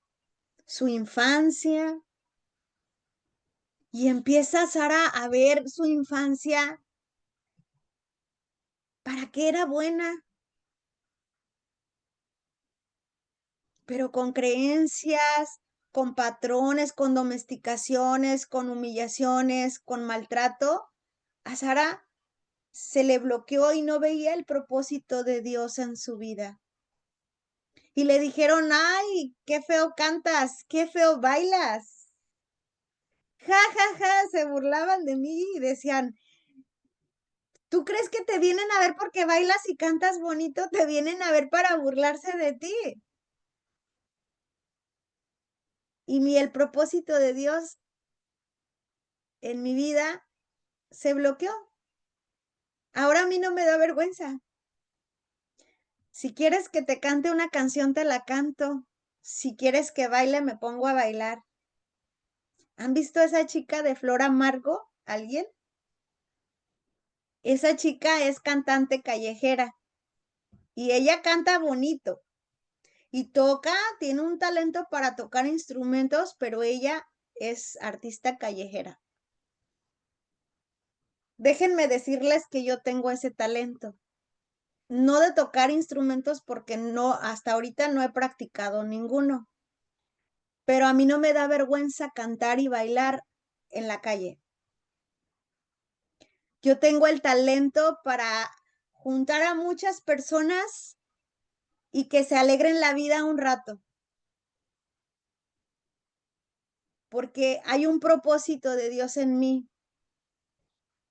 su infancia y empieza Sara a ver su infancia, para qué era buena, pero con creencias, con patrones, con domesticaciones, con humillaciones, con maltrato, a Sara se le bloqueó y no veía el propósito de Dios en su vida. Y le dijeron, ay, qué feo cantas, qué feo bailas. Ja, ja, ja, se burlaban de mí y decían, ¿tú crees que te vienen a ver porque bailas y cantas bonito? Te vienen a ver para burlarse de ti. Y el propósito de Dios en mi vida se bloqueó. Ahora a mí no me da vergüenza. Si quieres que te cante una canción, te la canto. Si quieres que baile, me pongo a bailar. ¿Han visto a esa chica de Flor Amargo? ¿Alguien? Esa chica es cantante callejera y ella canta bonito y toca, tiene un talento para tocar instrumentos, pero ella es artista callejera. Déjenme decirles que yo tengo ese talento. No de tocar instrumentos porque no, hasta ahorita no he practicado ninguno, pero a mí no me da vergüenza cantar y bailar en la calle. Yo tengo el talento para juntar a muchas personas y que se alegren la vida un rato, porque hay un propósito de Dios en mí,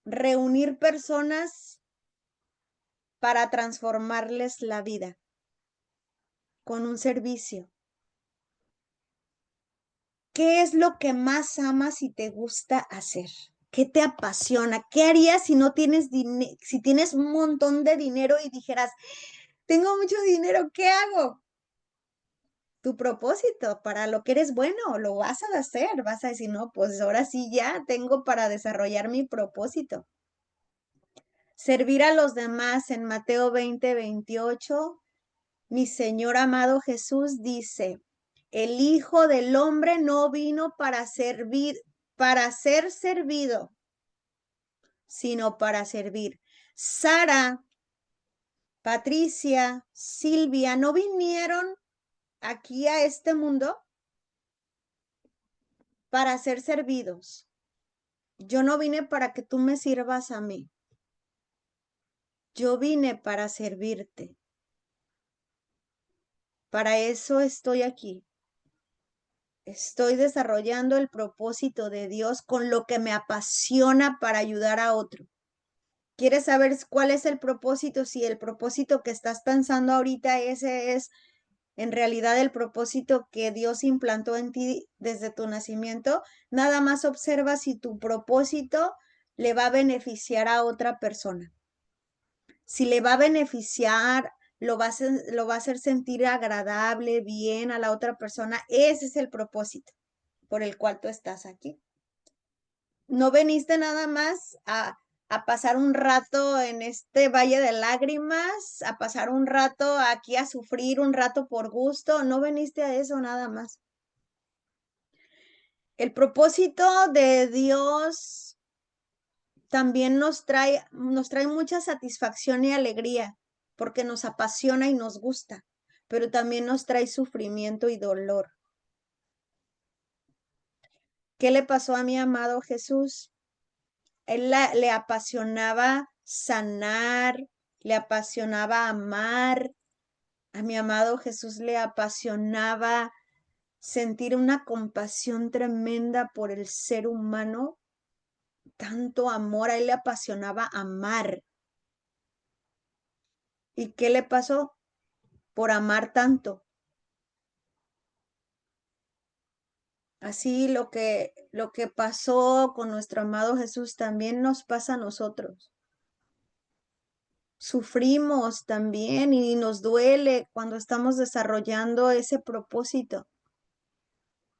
reunir personas para transformarles la vida con un servicio. ¿Qué es lo que más amas y te gusta hacer? ¿Qué te apasiona? ¿Qué harías si no tienes dinero, si tienes un montón de dinero y dijeras, tengo mucho dinero, ¿qué hago? Tu propósito, para lo que eres bueno, lo vas a hacer, vas a decir, no, pues ahora sí ya tengo para desarrollar mi propósito. Servir a los demás en Mateo 20:28, mi Señor amado Jesús dice, el Hijo del Hombre no vino para servir, para ser servido, sino para servir. Sara, Patricia, Silvia, ¿no vinieron aquí a este mundo para ser servidos? Yo no vine para que tú me sirvas a mí. Yo vine para servirte. Para eso estoy aquí. Estoy desarrollando el propósito de Dios con lo que me apasiona para ayudar a otro. ¿Quieres saber cuál es el propósito? Si el propósito que estás pensando ahorita, ese es en realidad el propósito que Dios implantó en ti desde tu nacimiento, nada más observa si tu propósito le va a beneficiar a otra persona. Si le va a beneficiar, lo va a hacer sentir agradable, bien a la otra persona, ese es el propósito por el cual tú estás aquí. No veniste nada más a pasar un rato en este valle de lágrimas, a pasar un rato aquí a sufrir un rato por gusto, no veniste a eso nada más. El propósito de Dios también nos trae mucha satisfacción y alegría, porque nos apasiona y nos gusta, pero también nos trae sufrimiento y dolor. ¿Qué le pasó a mi amado Jesús? Le apasionaba sanar, le apasionaba amar. A mi amado Jesús le apasionaba sentir una compasión tremenda por el ser humano, tanto amor, a él le apasionaba amar. ¿Y qué le pasó? Por amar tanto. Así lo que pasó con nuestro amado Jesús también nos pasa a nosotros. Sufrimos también y nos duele cuando estamos desarrollando ese propósito.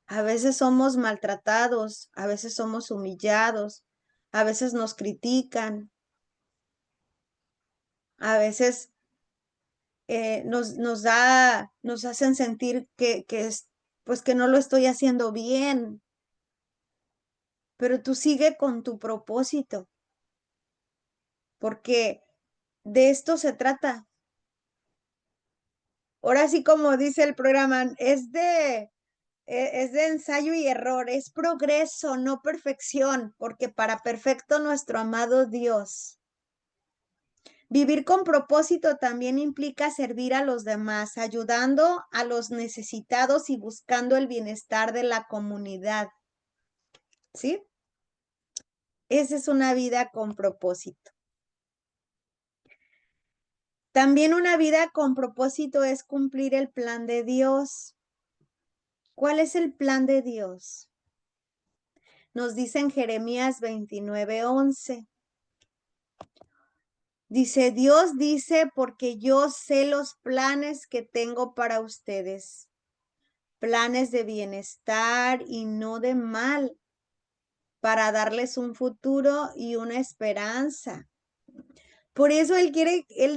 A veces somos maltratados, a veces somos humillados, a veces nos critican, a veces nos hacen sentir pues que no lo estoy haciendo bien, pero tú sigue con tu propósito, porque de esto se trata. Ahora sí, como dice el programa, es de ensayo y error, es progreso, no perfección, porque para perfecto nuestro amado Dios. Vivir con propósito también implica servir a los demás, ayudando a los necesitados y buscando el bienestar de la comunidad. ¿Sí? Esa es una vida con propósito. También una vida con propósito es cumplir el plan de Dios. ¿Cuál es el plan de Dios? Nos dice en Jeremías 29:11. Dice, Dios dice, porque yo sé los planes que tengo para ustedes, planes de bienestar y no de mal, para darles un futuro y una esperanza. Por eso Él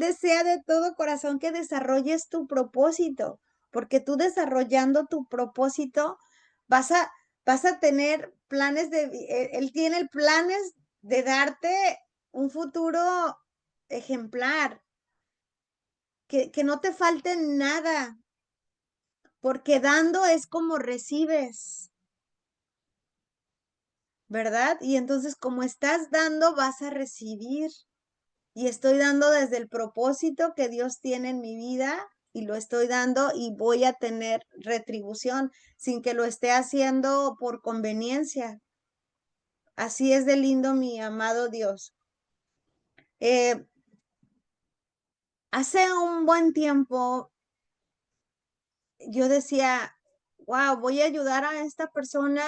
desea de todo corazón que desarrolles tu propósito, porque tú desarrollando tu propósito vas a, vas a tener planes Él tiene planes de darte un futuro ejemplar, que no te falte nada, porque dando es como recibes, ¿verdad? Y entonces como estás dando, vas a recibir. Y estoy dando desde el propósito que Dios tiene en mi vida y lo estoy dando y voy a tener retribución sin que lo esté haciendo por conveniencia. Así es de lindo mi amado Dios. Eh, Hace un buen tiempo yo decía, wow, voy a ayudar a esta persona,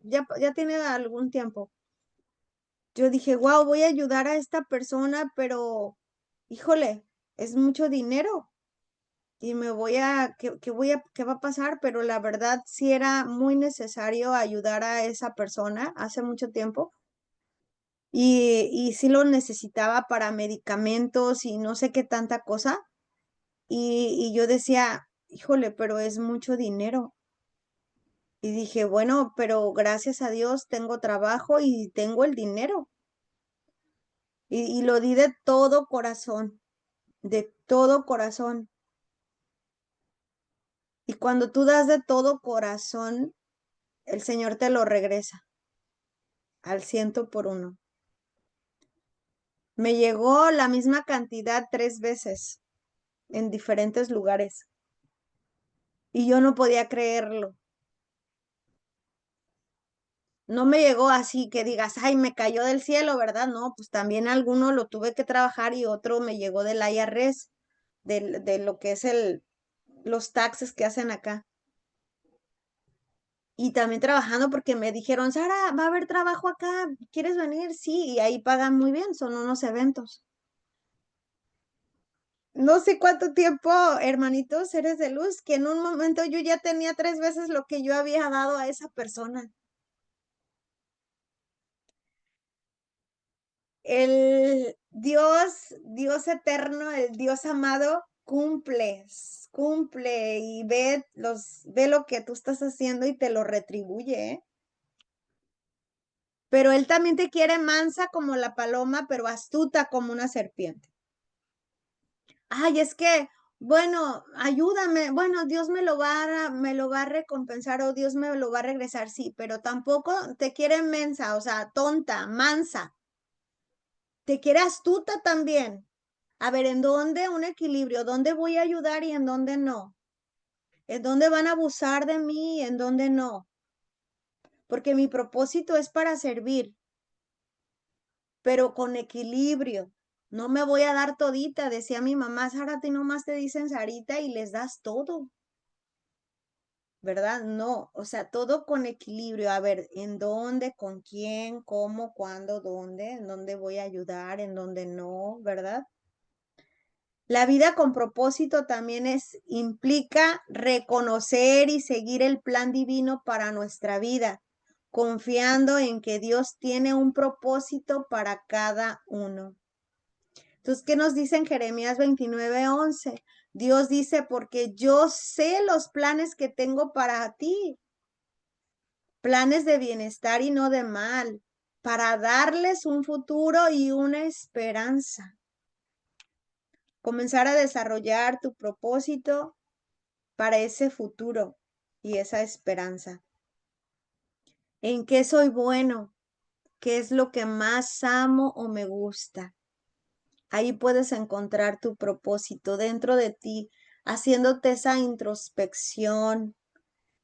ya tiene algún tiempo. Yo dije, wow, voy a ayudar a esta persona, pero híjole, es mucho dinero. Y me voy a, ¿qué va a pasar? Pero la verdad sí era muy necesario ayudar a esa persona hace mucho tiempo y sí lo necesitaba para medicamentos y no sé qué tanta cosa. Y yo decía, híjole, pero es mucho dinero. Y dije, bueno, pero gracias a Dios tengo trabajo y tengo el dinero. Y lo di de todo corazón, de todo corazón. Y cuando tú das de todo corazón, el Señor te lo regresa al 100 por 1. Me llegó la misma cantidad 3 veces en diferentes lugares y yo no podía creerlo. No me llegó así que digas, ay, me cayó del cielo, ¿verdad? No, pues también alguno lo tuve que trabajar y otro me llegó del IRS, de lo que es los taxes que hacen acá. Y también trabajando porque me dijeron, Sara, va a haber trabajo acá, ¿quieres venir? Sí, y ahí pagan muy bien, son unos eventos. No sé cuánto tiempo, hermanitos, seres de luz, que en un momento yo ya tenía 3 veces lo que yo había dado a esa persona. El Dios eterno, el Dios amado, cumple y ve lo que tú estás haciendo y te lo retribuye, ¿eh? Pero Él también te quiere mansa como la paloma, pero astuta como una serpiente. Ay, es que, bueno, ayúdame, bueno, Dios me lo va a recompensar o Dios me lo va a regresar, sí, pero tampoco te quiere mensa, o sea, tonta, mansa, te quiere astuta también. A ver, ¿en dónde un equilibrio? ¿Dónde voy a ayudar y en dónde no? ¿En dónde van a abusar de mí y en dónde no? Porque mi propósito es para servir, pero con equilibrio. No me voy a dar todita, decía mi mamá, Sara, a ti nomás te dicen Sarita y les das todo. ¿Verdad? No, o sea, todo con equilibrio. A ver, ¿en dónde, con quién, cómo, cuándo, dónde? ¿En dónde voy a ayudar? ¿En dónde no? ¿Verdad? La vida con propósito también implica reconocer y seguir el plan divino para nuestra vida, confiando en que Dios tiene un propósito para cada uno. Entonces, ¿qué nos dice en Jeremías 29:11? Dios dice, porque yo sé los planes que tengo para ti, planes de bienestar y no de mal, para darles un futuro y una esperanza. Comenzar a desarrollar tu propósito para ese futuro y esa esperanza. ¿En qué soy bueno? ¿Qué es lo que más amo o me gusta? Ahí puedes encontrar tu propósito dentro de ti, haciéndote esa introspección,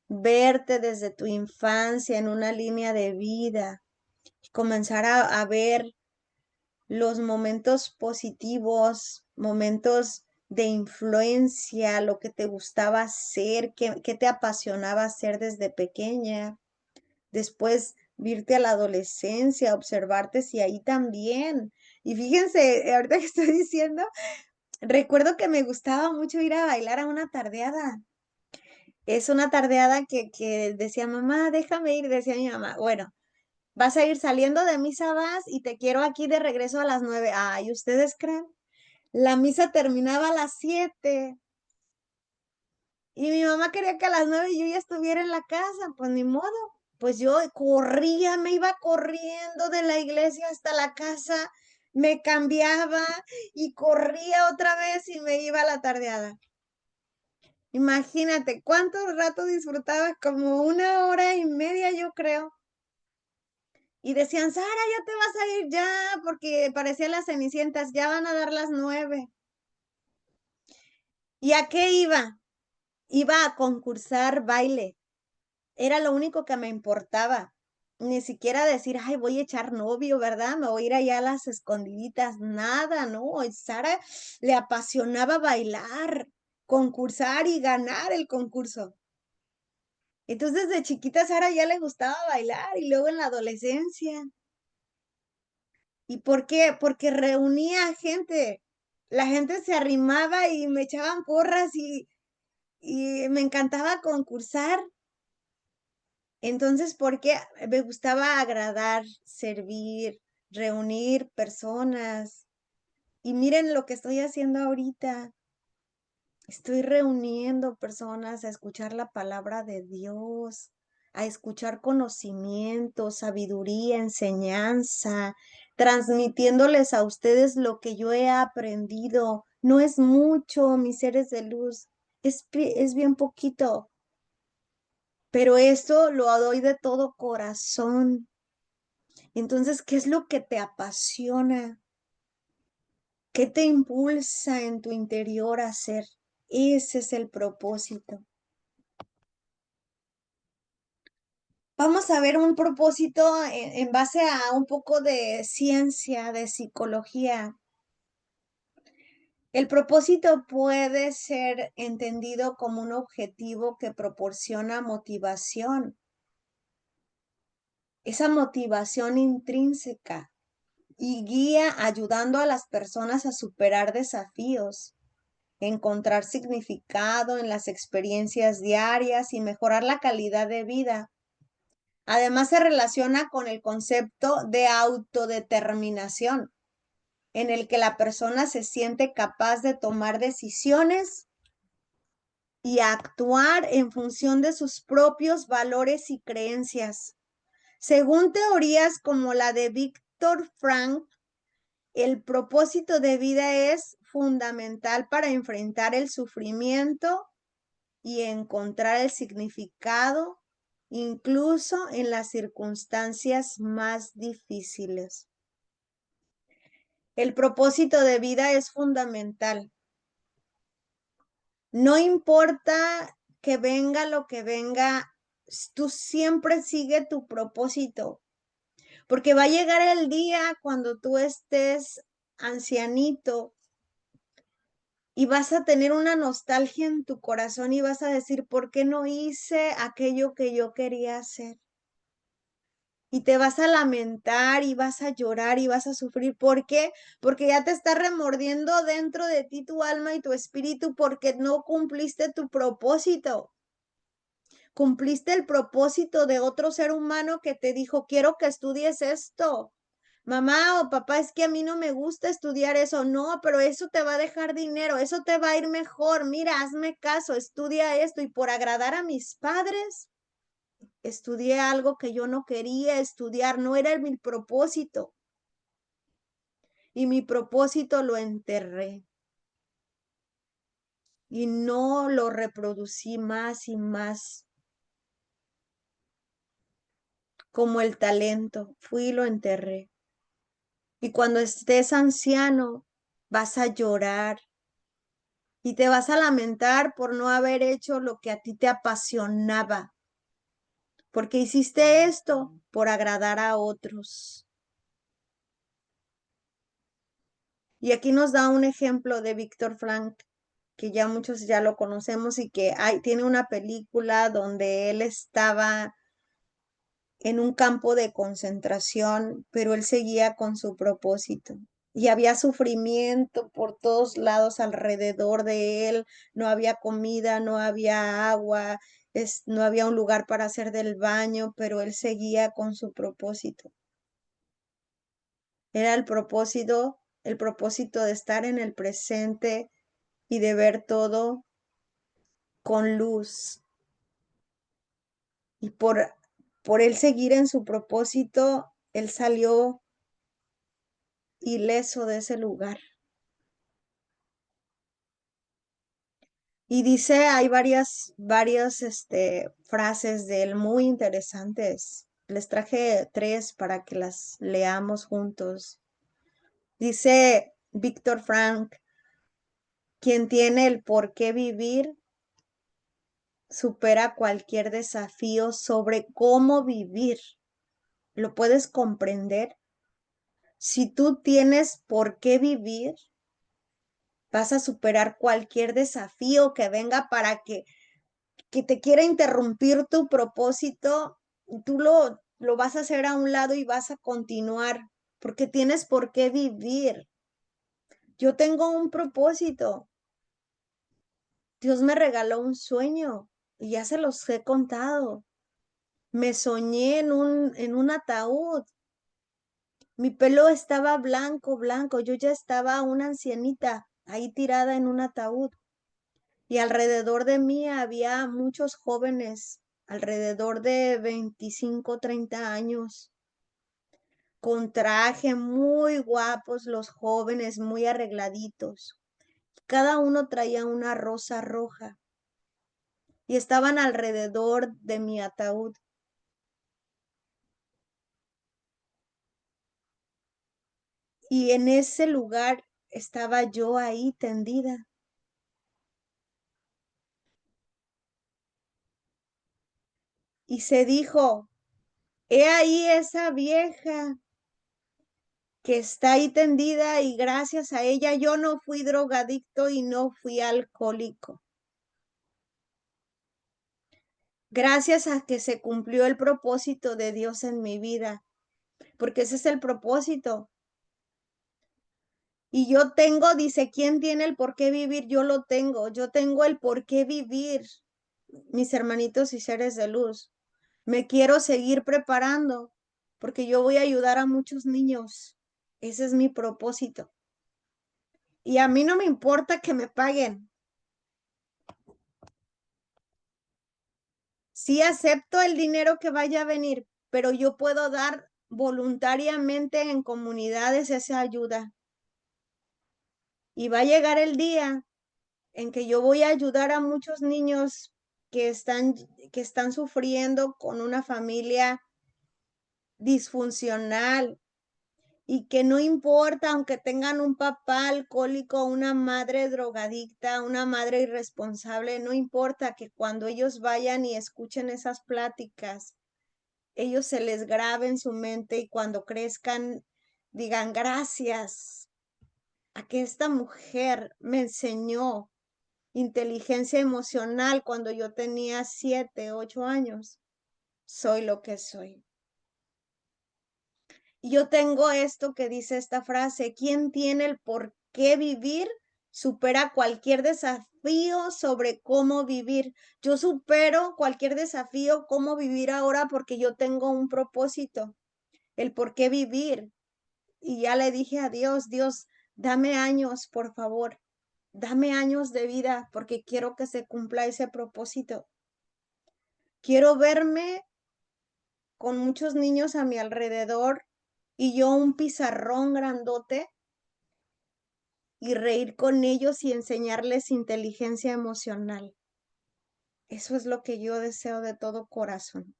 verte desde tu infancia en una línea de vida y comenzar a ver los momentos positivos, momentos de influencia, lo que te gustaba hacer, qué te apasionaba hacer desde pequeña. Después irte a la adolescencia, observarte si ahí también. Y fíjense, ahorita que estoy diciendo, recuerdo que me gustaba mucho ir a bailar a una tardeada. Es una tardeada que decía mamá, déjame ir, decía mi mamá. Bueno, Vas a ir saliendo de misa, vas, y te quiero aquí de regreso a las 9. Ay, ¿ustedes creen? La misa terminaba a las 7 y mi mamá quería que a las 9 yo ya estuviera en la casa, pues ni modo. Pues yo corría, me iba corriendo de la iglesia hasta la casa, me cambiaba y corría otra vez y me iba a la tardeada. Imagínate cuánto rato disfrutaba, como 1 hora y media, yo creo. Y decían, Sara, ya te vas a ir ya, porque parecían las cenicientas, ya van a dar las 9. ¿Y a qué iba? Iba a concursar baile. Era lo único que me importaba. Ni siquiera decir, ay, voy a echar novio, ¿verdad? Me voy a ir allá a las escondiditas. Nada, ¿no? A Sara le apasionaba bailar, concursar y ganar el concurso. Entonces, de chiquita a Sara ya le gustaba bailar y luego en la adolescencia. ¿Y por qué? Porque reunía gente. La gente se arrimaba y me echaban porras y me encantaba concursar. Entonces, ¿por qué? Me gustaba agradar, servir, reunir personas. Y miren lo que estoy haciendo ahorita. Estoy reuniendo personas a escuchar la palabra de Dios, a escuchar conocimiento, sabiduría, enseñanza, transmitiéndoles a ustedes lo que yo he aprendido. No es mucho, mis seres de luz, es bien poquito, pero esto lo doy de todo corazón. Entonces, ¿qué es lo que te apasiona? ¿Qué te impulsa en tu interior a hacer? Ese es el propósito. Vamos a ver un propósito en base a un poco de ciencia, de psicología. El propósito puede ser entendido como un objetivo que proporciona motivación, esa motivación intrínseca y guía ayudando a las personas a superar desafíos, encontrar significado en las experiencias diarias y mejorar la calidad de vida. Además, se relaciona con el concepto de autodeterminación, en el que la persona se siente capaz de tomar decisiones y actuar en función de sus propios valores y creencias. Según teorías como la de Viktor Frankl, el propósito de vida es fundamental para enfrentar el sufrimiento y encontrar el significado incluso en las circunstancias más difíciles. El propósito de vida es fundamental. No importa que venga lo que venga, tú siempre sigue tu propósito, porque va a llegar el día cuando tú estés ancianito y vas a tener una nostalgia en tu corazón y vas a decir, ¿por qué no hice aquello que yo quería hacer? Y te vas a lamentar y vas a llorar y vas a sufrir. ¿Por qué? Porque ya te está remordiendo dentro de ti tu alma y tu espíritu porque no cumpliste tu propósito. Cumpliste el propósito de otro ser humano que te dijo, quiero que estudies esto. Mamá o papá, es que a mí no me gusta estudiar eso. No, pero eso te va a dejar dinero, eso te va a ir mejor. Mira, hazme caso, estudia esto. Y por agradar a mis padres, estudié algo que yo no quería estudiar, no era mi propósito. Y mi propósito lo enterré. Y no lo reproducí más y más como el talento. Fui y lo enterré. Y cuando estés anciano, vas a llorar y te vas a lamentar por no haber hecho lo que a ti te apasionaba, porque hiciste esto por agradar a otros. Y aquí nos da un ejemplo de Víctor Frank, que ya muchos ya lo conocemos y que tiene una película donde él estaba en un campo de concentración, pero él seguía con su propósito. Y había sufrimiento por todos lados alrededor de él, no había comida, no había agua, no había un lugar para hacer del baño, pero él seguía con su propósito. Era el propósito de estar en el presente y de ver todo con luz. Y por él seguir en su propósito, él salió ileso de ese lugar. Y dice, hay varias frases de él muy interesantes. Les traje 3 para que las leamos juntos. Dice Víctor Frank, quien tiene el por qué vivir supera cualquier desafío sobre cómo vivir. ¿Lo puedes comprender? Si tú tienes por qué vivir, vas a superar cualquier desafío que venga para que te quiera interrumpir tu propósito. Tú lo vas a hacer a un lado y vas a continuar, porque tienes por qué vivir. Yo tengo un propósito. Dios me regaló un sueño y ya se los he contado. Me soñé en un ataúd. Mi pelo estaba blanco, blanco. Yo ya estaba una ancianita ahí tirada en un ataúd. Y alrededor de mí había muchos jóvenes, alrededor de 25, 30 años, con traje, muy guapos los jóvenes, muy arregladitos. Cada uno traía una rosa roja y estaban alrededor de mi ataúd. Y en ese lugar estaba yo ahí tendida. Y se dijo, he ahí esa vieja que está ahí tendida y gracias a ella yo no fui drogadicto y no fui alcohólico. Gracias a que se cumplió el propósito de Dios en mi vida, porque ese es el propósito. Y yo tengo, dice, ¿quién tiene el por qué vivir? Yo lo tengo, yo tengo el por qué vivir, mis hermanitos y seres de luz. Me quiero seguir preparando porque yo voy a ayudar a muchos niños. Ese es mi propósito. Y a mí no me importa que me paguen. Sí acepto el dinero que vaya a venir, pero yo puedo dar voluntariamente en comunidades esa ayuda. Y va a llegar el día en que yo voy a ayudar a muchos niños que están sufriendo con una familia disfuncional y que no importa, aunque tengan un papá alcohólico, una madre drogadicta, una madre irresponsable, no importa que cuando ellos vayan y escuchen esas pláticas, ellos se les grabe en su mente y cuando crezcan digan gracias a que esta mujer me enseñó inteligencia emocional cuando yo tenía 7, 8 años. Soy lo que soy. Y yo tengo esto que dice esta frase, ¿quién tiene el por qué vivir? Supera cualquier desafío sobre cómo vivir. Yo supero cualquier desafío, cómo vivir ahora porque yo tengo un propósito, el por qué vivir. Y ya le dije a Dios, Dios, dame años, por favor, dame años de vida porque quiero que se cumpla ese propósito. Quiero verme con muchos niños a mi alrededor y yo un pizarrón grandote y reír con ellos y enseñarles inteligencia emocional. Eso es lo que yo deseo de todo corazón.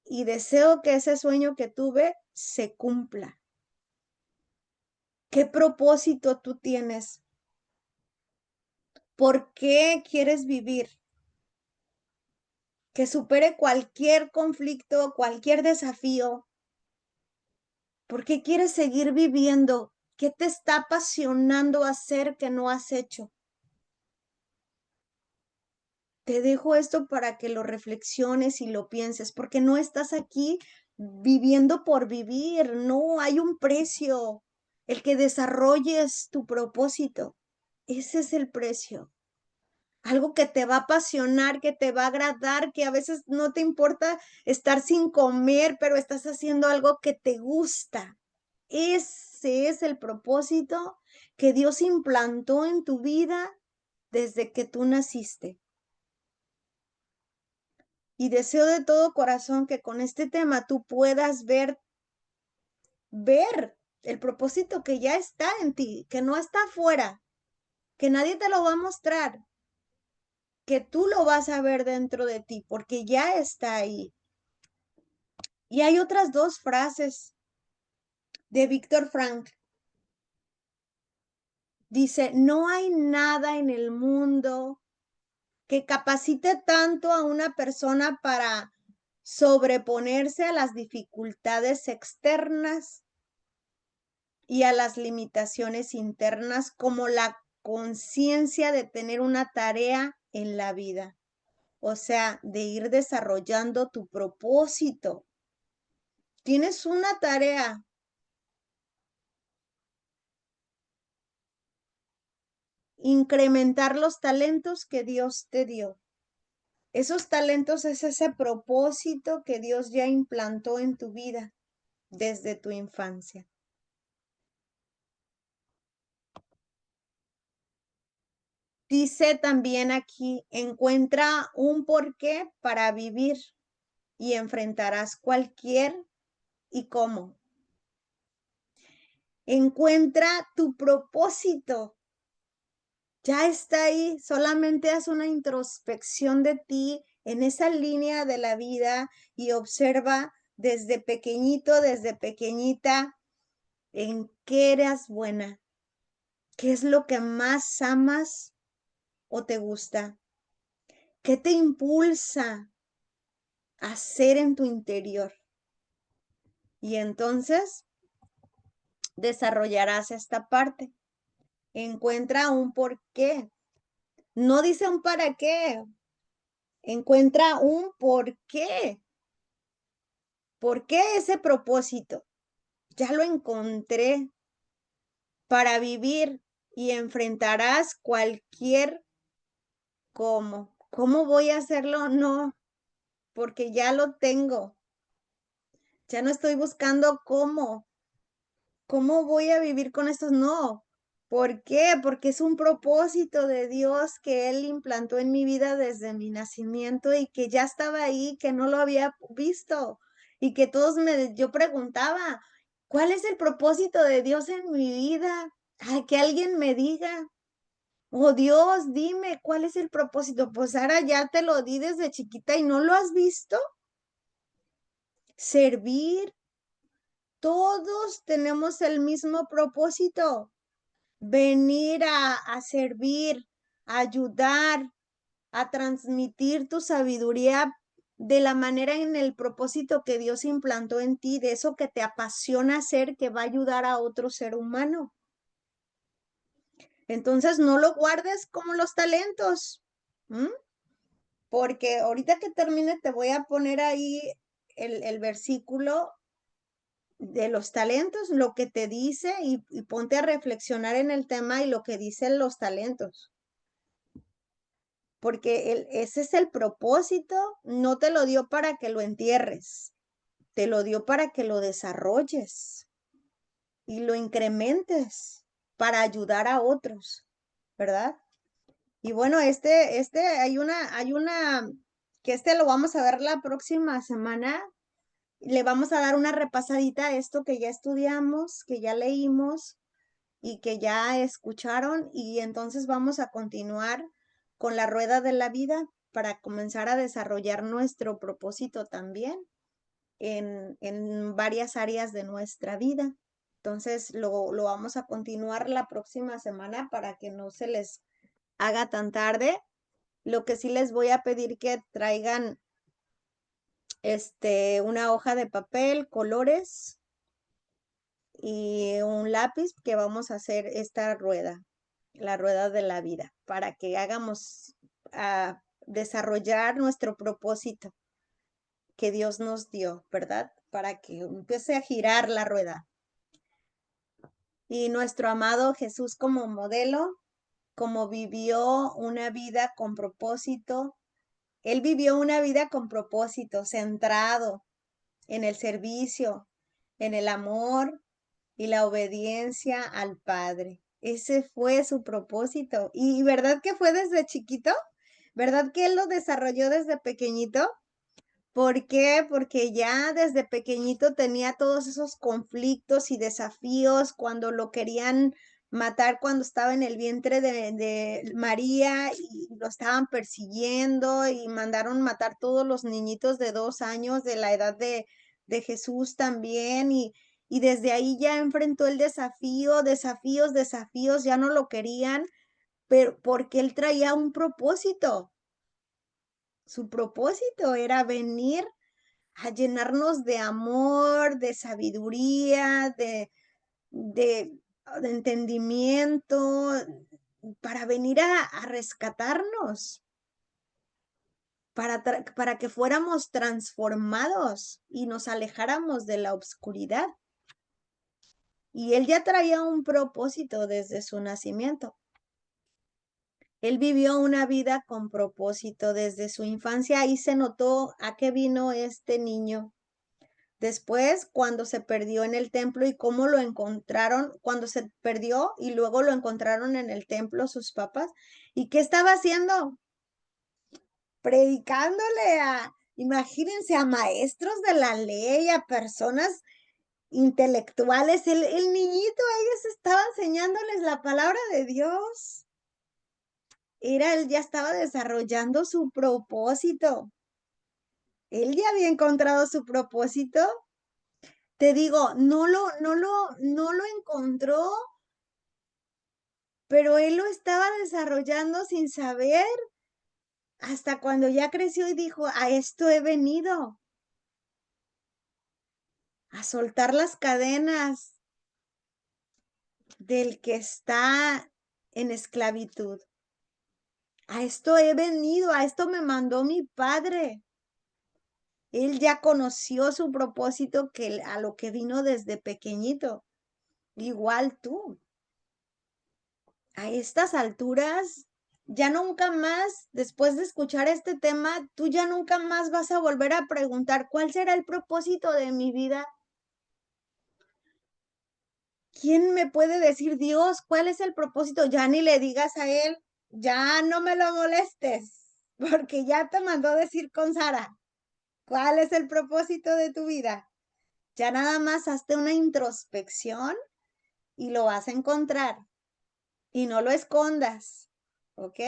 Y deseo que ese sueño que tuve se cumpla. ¿Qué propósito tú tienes? ¿Por qué quieres vivir? Que supere cualquier conflicto, cualquier desafío. ¿Por qué quieres seguir viviendo? ¿Qué te está apasionando hacer que no has hecho? Te dejo esto para que lo reflexiones y lo pienses, porque no estás aquí viviendo por vivir, no hay un precio. El que desarrolles tu propósito, ese es el precio. algo que te va a apasionar, que te va a agradar, que a veces no te importa estar sin comer, pero estás haciendo algo que te gusta. Ese es el propósito que Dios implantó en tu vida desde que tú naciste. Y deseo de todo corazón que con este tema tú puedas ver el propósito que ya está en ti, que no está afuera, que nadie te lo va a mostrar, que tú lo vas a ver dentro de ti, porque ya está ahí. Y hay otras dos frases de Víctor Frank. Dice, no hay nada en el mundo que capacite tanto a una persona para sobreponerse a las dificultades externas y a las limitaciones internas como la conciencia de tener una tarea en la vida. O sea, de ir desarrollando tu propósito. Tienes una tarea. Incrementar los talentos que Dios te dio. Esos talentos es ese propósito que Dios ya implantó en tu vida desde tu infancia. Dice también aquí, encuentra un porqué para vivir y enfrentarás cualquier y cómo. Encuentra tu propósito. Ya está ahí, solamente haz una introspección de ti en esa línea de la vida y observa desde pequeñito, desde pequeñita, en qué eras buena, qué es lo que más amas o te gusta, qué te impulsa a hacer en tu interior. Y entonces desarrollarás esta parte. Encuentra un por qué. No dice un para qué. Encuentra un por qué. ¿Por qué ese propósito? Ya lo encontré para vivir y enfrentarás cualquier cómo. ¿Cómo voy a hacerlo? No, porque ya lo tengo. Ya no estoy buscando cómo. ¿Cómo voy a vivir con estos? No. ¿Por qué? Porque es un propósito de Dios que Él implantó en mi vida desde mi nacimiento y que ya estaba ahí, que no lo había visto y que yo preguntaba, ¿cuál es el propósito de Dios en mi vida? Ay, que alguien me diga, oh Dios, dime, ¿cuál es el propósito? Pues ahora ya te lo di desde chiquita y no lo has visto. Servir. Todos tenemos el mismo propósito. Venir a servir, a ayudar, a transmitir tu sabiduría de la manera en el propósito que Dios implantó en ti, de eso que te apasiona hacer, que va a ayudar a otro ser humano. Entonces no lo guardes como los talentos, porque ahorita que termine te voy a poner ahí el versículo de los talentos, lo que te dice y ponte a reflexionar en el tema y lo que dicen los talentos. Porque ese es el propósito, no te lo dio para que lo entierres, te lo dio para que lo desarrolles y lo incrementes para ayudar a otros, ¿verdad? Y bueno, que lo vamos a ver la próxima semana. Le vamos a dar una repasadita a esto que ya estudiamos, que ya leímos y que ya escucharon, y entonces vamos a continuar con la rueda de la vida para comenzar a desarrollar nuestro propósito también en varias áreas de nuestra vida. Entonces lo vamos a continuar la próxima semana para que no se les haga tan tarde. Lo que sí les voy a pedir que traigan una hoja de papel, colores y un lápiz, que vamos a hacer esta rueda, la rueda de la vida, para que hagamos a desarrollar nuestro propósito que Dios nos dio, ¿verdad? Para que empiece a girar la rueda. Y nuestro amado Jesús como modelo, como vivió una vida con propósito. Él vivió una vida con propósito, centrado en el servicio, en el amor y la obediencia al Padre. Ese fue su propósito. ¿Y verdad que fue desde chiquito? ¿Verdad que él lo desarrolló desde pequeñito? ¿Por qué? Porque ya desde pequeñito tenía todos esos conflictos y desafíos cuando lo querían matar cuando estaba en el vientre de María y lo estaban persiguiendo y mandaron matar todos los niñitos de 2 años de la edad de Jesús también y desde ahí ya enfrentó el desafío, desafíos, ya no lo querían, pero porque él traía un propósito. Su propósito era venir a llenarnos de amor, de sabiduría, de entendimiento, para venir a rescatarnos, para que fuéramos transformados y nos alejáramos de la oscuridad. Y él ya traía un propósito desde su nacimiento. Él vivió una vida con propósito desde su infancia. Ahí se notó a qué vino este niño. Después, cuando se perdió en el templo y cómo lo encontraron, cuando se perdió y luego lo encontraron en el templo sus papás. ¿Y qué estaba haciendo? Predicándole imagínense, a maestros de la ley, a personas intelectuales. El niñito, ellos estaba enseñándoles la palabra de Dios. Él ya estaba desarrollando su propósito. Él ya había encontrado su propósito. Te digo, no lo encontró, pero él lo estaba desarrollando sin saber, hasta cuando ya creció y dijo, a esto he venido, a soltar las cadenas del que está en esclavitud. A esto he venido, a esto me mandó mi padre. Él ya conoció su propósito a lo que vino desde pequeñito. Igual tú. A estas alturas, ya nunca más, después de escuchar este tema, tú ya nunca más vas a volver a preguntar cuál será el propósito de mi vida. ¿Quién me puede decir, Dios, cuál es el propósito? Ya ni le digas a él, ya no me lo molestes, porque ya te mandó decir con Sara, ¿cuál es el propósito de tu vida? Ya nada más hazte una introspección y lo vas a encontrar. Y no lo escondas, ¿ok?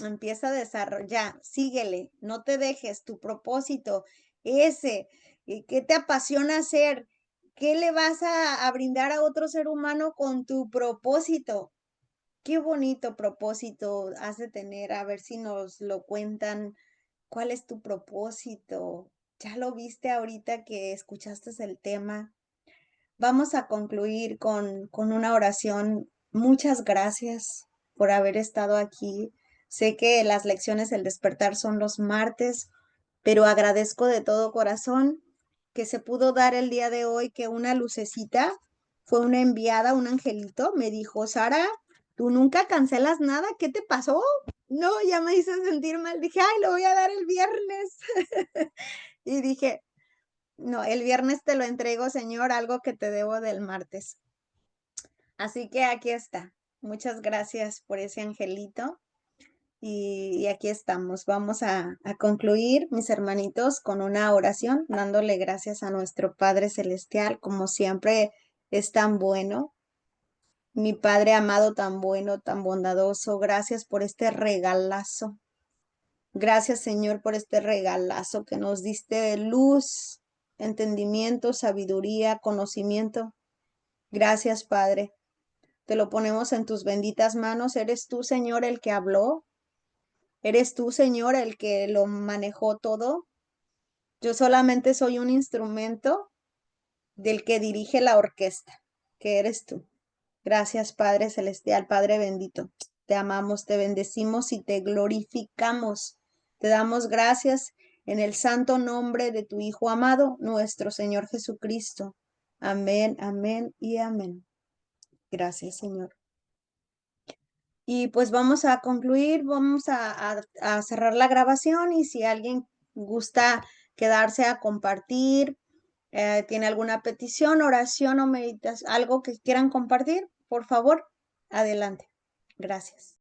Empieza a desarrollar, síguele, no te dejes tu propósito, ese, ¿qué te apasiona hacer? ¿Qué le vas a brindar a otro ser humano con tu propósito? Qué bonito propósito has de tener, a ver si nos lo cuentan. ¿Cuál es tu propósito? ¿Ya lo viste ahorita que escuchaste el tema? Vamos a concluir con una oración. Muchas gracias por haber estado aquí. Sé que las lecciones del despertar son los martes, pero agradezco de todo corazón que se pudo dar el día de hoy, que una lucecita fue una enviada, un angelito, me dijo, Sara, tú nunca cancelas nada, ¿qué te pasó? No, ya me hizo sentir mal. Dije, ay, lo voy a dar el viernes. Y dije, no, el viernes te lo entrego, Señor, algo que te debo del martes. Así que aquí está. Muchas gracias por ese angelito. Y aquí estamos. Vamos a concluir, mis hermanitos, con una oración, dándole gracias a nuestro Padre Celestial, como siempre es tan bueno. Mi Padre amado, tan bueno, tan bondadoso. Gracias por este regalazo. Gracias, Señor, por este regalazo que nos diste de luz, entendimiento, sabiduría, conocimiento. Gracias, Padre. Te lo ponemos en tus benditas manos. Eres tú, Señor, el que habló. Eres tú, Señor, el que lo manejó todo. Yo solamente soy un instrumento del que dirige la orquesta, que eres tú. Gracias, Padre Celestial, Padre bendito. Te amamos, te bendecimos y te glorificamos. Te damos gracias en el santo nombre de tu Hijo amado, nuestro Señor Jesucristo. Amén, amén y amén. Gracias, Señor. Y pues vamos a concluir, vamos a cerrar la grabación y si alguien gusta quedarse a compartir, tiene alguna petición, oración o meditas, algo que quieran compartir, por favor, adelante. Gracias.